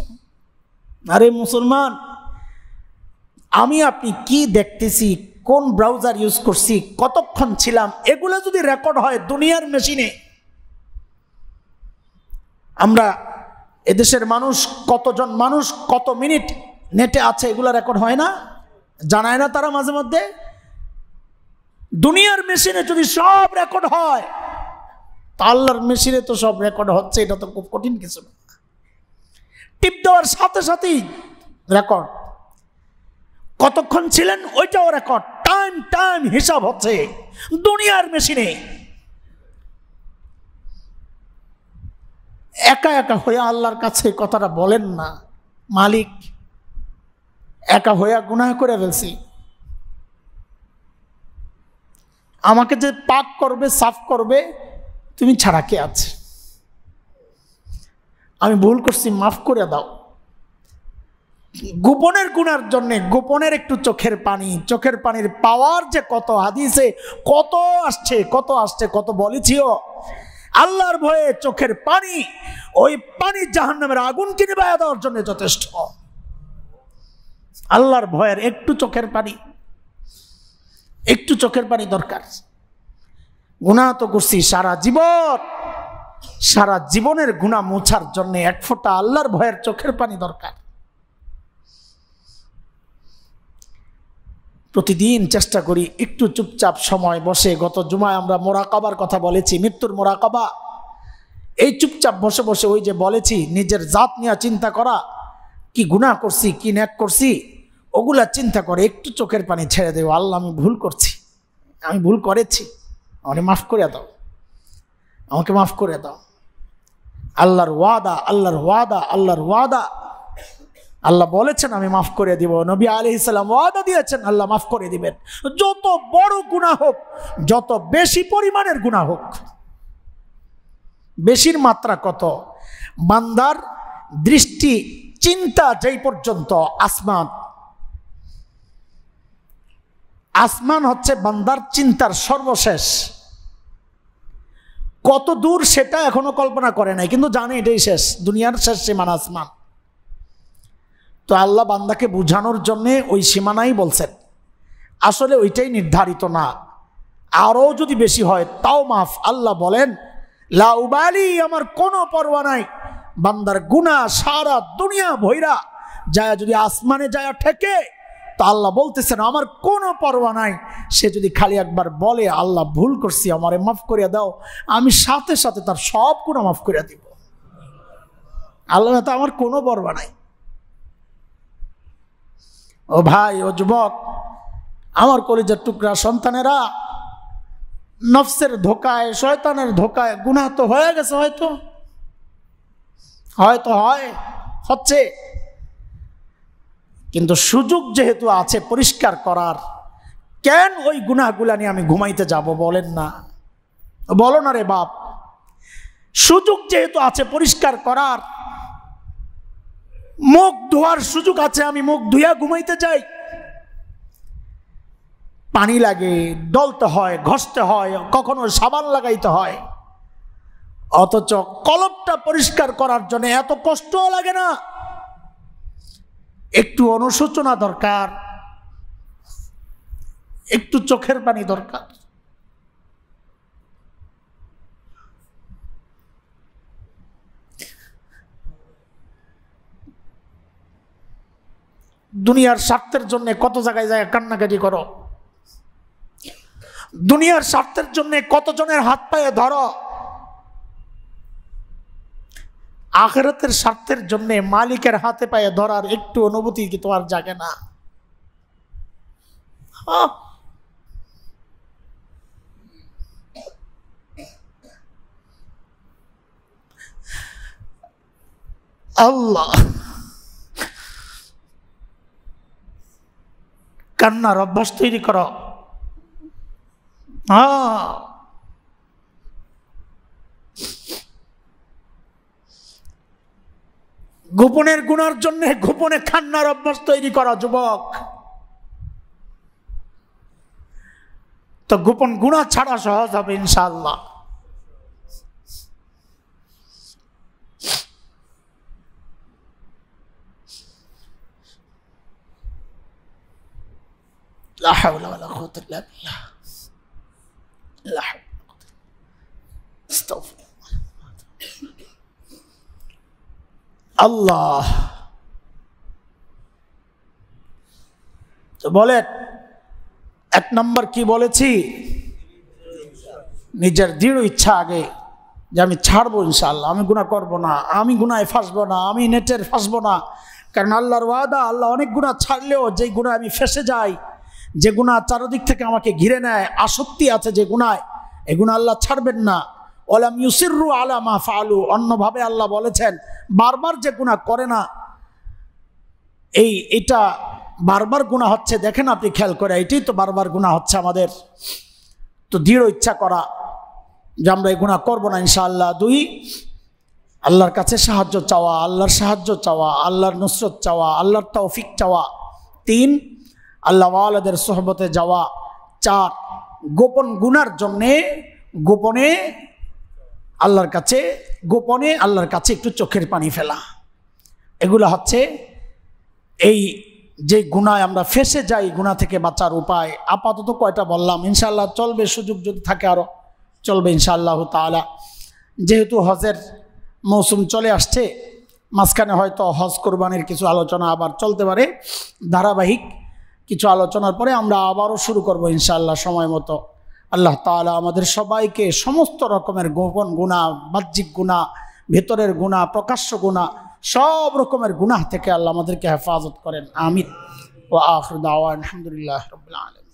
আরে মুসলমান, আমি আপনি কি দেখতেছি, কোন ব্রাউজার ইউজ করছি, কতক্ষণ ছিলাম, এগুলো যদি রেকর্ড হয় দুনিয়ার মেশিনে, আমরা এদেশের মানুষ কতজন মানুষ কত মিনিট নেটে আছে এগুলো রেকর্ড হয় না, জানায় না তারা মাঝে মধ্যে। দুনিয়ার মেশিনে যদি সব রেকর্ড হয়, তা আল্লাহর মেশিনে তো সব রেকর্ড হচ্ছে, এটা তো খুব কঠিন কিছু না। টিপ দেওয়ার সাথে সাথেই রেকর্ড, কতক্ষণ ছিলেন ওইটাও রেকর্ড, টাইম টাইম হিসাব হচ্ছে দুনিয়ার মেশিনে। একা একা হয়ে আল্লাহর কাছে কথাটা বলেন না, মালিক একা হইয়া গুনাহ করে ফেলছি, আমাকে যে পাক করবে সাফ করবে তুমি ছাড়া কে আছে, আমি ভুল করছি মাফ করে দাও। গোপনের গুনার জন্য গোপনের একটু চোখের পানি, চোখের পানির পাওয়ার যে কত হাদিসে কত আসছে কত আসছে কত বলেছিও। আল্লাহর ভয়ে চোখের পানি, ওই পানি জাহান্নামের আগুনকে নিভাইয়া দেওয়ার জন্য যথেষ্ট। আল্লাহর ভয়ের একটু চোখের পানি, একটু চোখের পানি দরকার। গুনাহ তো করছি সারা জীবন, সারা জীবনের গুনাহ মোছার জন্য এক ফোঁটা আল্লাহর ভয়ের চোখের পানি দরকার। প্রতিদিন চেষ্টা করি একটু চুপচাপ সময় বসে, গত জুমায় আমরা মোরাকাবার কথা বলেছি, মৃত্যুর মোরাকাবা। এই চুপচাপ বসে বসে ওই যে বলেছি নিজের জাত নিয়ে চিন্তা করা, কি গুনাহ করছি কি নেক করছি ওগুলা চিন্তা করে একটু চোখের পানি ছেড়ে দেব। আল্লাহ আমি ভুল করছি, আমি ভুল করেছি, আমাকে মাফ করে দাও, আমাকে মাফ করে দাও। আল্লাহর ওয়াদা, আল্লাহর ওয়াদা, আল্লাহর ওয়াদা। আল্লাহ বলেছেন আমি মাফ করে দিব, নবী আলাইহিস সালাম ওয়াদা দিয়েছেন আল্লাহ মাফ করে দিবেন। যত বড় গুনাহ হোক, যত বেশি পরিমাণের গুনাহ হোক। বেশির মাত্রা কত? বান্দার দৃষ্টি চিন্তা যেই পর্যন্ত আসমান, আসমান হচ্ছে বান্দার চিন্তার সর্বশেষ। কত দূর সেটা এখনো কল্পনা করে নাই, কিন্তু জানে এটাই শেষ, দুনিয়ার শেষ সীমানা আসমান। তো আল্লাহ বান্দাকে বুঝানোর জন্যে ওই সীমানাই বলছেন, আসলে ওইটাই নির্ধারিত না, আরও যদি বেশি হয় তাও মাফ। আল্লাহ বলেন লা উবালি, আমার কোনো পরোয়া নাই। বান্দার গুনাহ সারা দুনিয়া ভৈরা যায় যদি আসমানে যায় ঠেকে, তা আল্লাহ বলতেছেন আমার কোনো পরোয়া নাই। সে যদি খালি একবার বলে আল্লাহ ভুল করছি আমারে মাফ করিয়া দাও, আমি সাথে সাথে তার সব গুনাহ মাফ করিয়া দিব। আল্লাহ তো আমার কোনো পরোয়া নাই। ও ভাই, ও যুবক, আমার কলিজার টুকরা সন্তানেরা, নফসের ধোকায় শয়তানের ধোকায় গুনাহ তো হয়ে গেছে, হয়তো হচ্ছে, কিন্তু সুযোগ যেহেতু আছে পরিষ্কার করার, কেন ওই গুনাহগুলা নিয়ে আমি ঘুমাইতে যাব বলেন না? বলো না রে বাপ, সুযোগ যেহেতু আছে পরিষ্কার করার, মুখ ধোয়ার সুযোগ আছে, আমি মুখ ধুইয়া ঘুমাইতে যাই। পানি লাগে, ডলতে হয়, ঘষতে হয়, কখনো সাবান লাগাইতে হয়, অথচ কলবটা পরিষ্কার করার জন্য এত কষ্টও লাগে না। একটু অনুশোচনা দরকার, একটু চোখের পানি দরকার। দুনিয়ার স্বার্থের জন্য কত জায়গায় যায় কান্নাকাটি করো, দুনিয়ার স্বার্থের জন্য কতজনের হাত পায়ে ধরো, আখিরাতের স্বার্থের জন্য মালিকের হাতে পায়ে ধরার একটু অনুভূতি কি তোমার জাগে না? আল্লাহ, কান্নার অভ্যাস তৈরি করো। গোপনের গুনার জন্য গোপনে কান্নার অভ্যাস তৈরি করা যুবক। তো গোপন গুনাহ ছাড়া সহজ হবে ইনশাআল্লাহ। লা হাওলা ওয়ালা কুওয়াতা ইল্লা বিল্লাহ। লা হাওলা ওয়ালা কুওয়াতা। আস্তাগফিরুল্লাহ। আল্লাহ, তো বলেন এক নম্বর কি বলেছি? নিজের দৃঢ় ইচ্ছা আগে, যে আমি ছাড়বো ইনশাআল্লাহ, আমি গুনাহ করব না, আমি গুনায় ফাঁসবো না, আমি নেটের ফাঁসবো না। কারণ আল্লাহর ওয়াদা, আল্লাহ অনেক গুনাহ ছাড়লেও যে গুনাহ আমি ফেসে যাই, যে গুনাহ চারদিক থেকে আমাকে ঘিরে নেয়, আসক্তি আছে যে গুনায়, এই গুনাহ আল্লাহ ছাড়বেন না। ওয়ালাম ইউসিররু আলা মা ফাআলু, অন্যভাবে আল্লাহ বলেছেন বারবার যে গুনাহ করে না, এটা বারবার গুনাহ হচ্ছে। দেখেন আপনি খেয়াল করে, এটাই তো বারবার গুনাহ হচ্ছে আমাদের। তো দৃঢ় ইচ্ছা করা যে আমরা এই গুনাহ করবো না ইনশাআল্লাহ। 2, আল্লাহর কাছে সাহায্য চাওয়া, আল্লাহর সাহায্য চাওয়া, আল্লাহর নুসরত চাওয়া, আল্লাহর তৌফিক চাওয়া। 3, আল্লাহ ওয়ালাদের সোহবতে যাওয়া। 4, গোপন গুনার জন্যে গোপনে আল্লাহর কাছে একটু চোখের পানি ফেলা। এগুলো হচ্ছে এই যে গুনায় আমরা ফেসে যাই, গুনাহ থেকে বাঁচার উপায়। আপাতত কয়টা বললাম, ইনশাআল্লাহ চলবে, সুযোগ যদি থাকে আরো চলবে ইনশাআল্লাহ তাআলা। যেহেতু হজের মৌসুম চলে আসছে, মাঝখানে হয়তো হজ কোরবানির কিছু আলোচনা আবার চলতে পারে। ধারাবাহিক কিছু আলোচনার পরে আমরা আবারও শুরু করব ইনশাআল্লাহ সময় মতো। আল্লাহ তাআলা আমাদের সবাইকে সমস্ত রকমের গোপন গুনাহ, বাহ্যিক গুনাহ, ভেতরের গুনাহ, প্রকাশ্য গুনাহ, সব রকমের গুনাহ থেকে আল্লাহ আমাদেরকে হেফাজত করেন। আমিন। ওয়া আখিরু দাওয়ানা আলহামদুলিল্লাহি রাব্বিল আলামিন।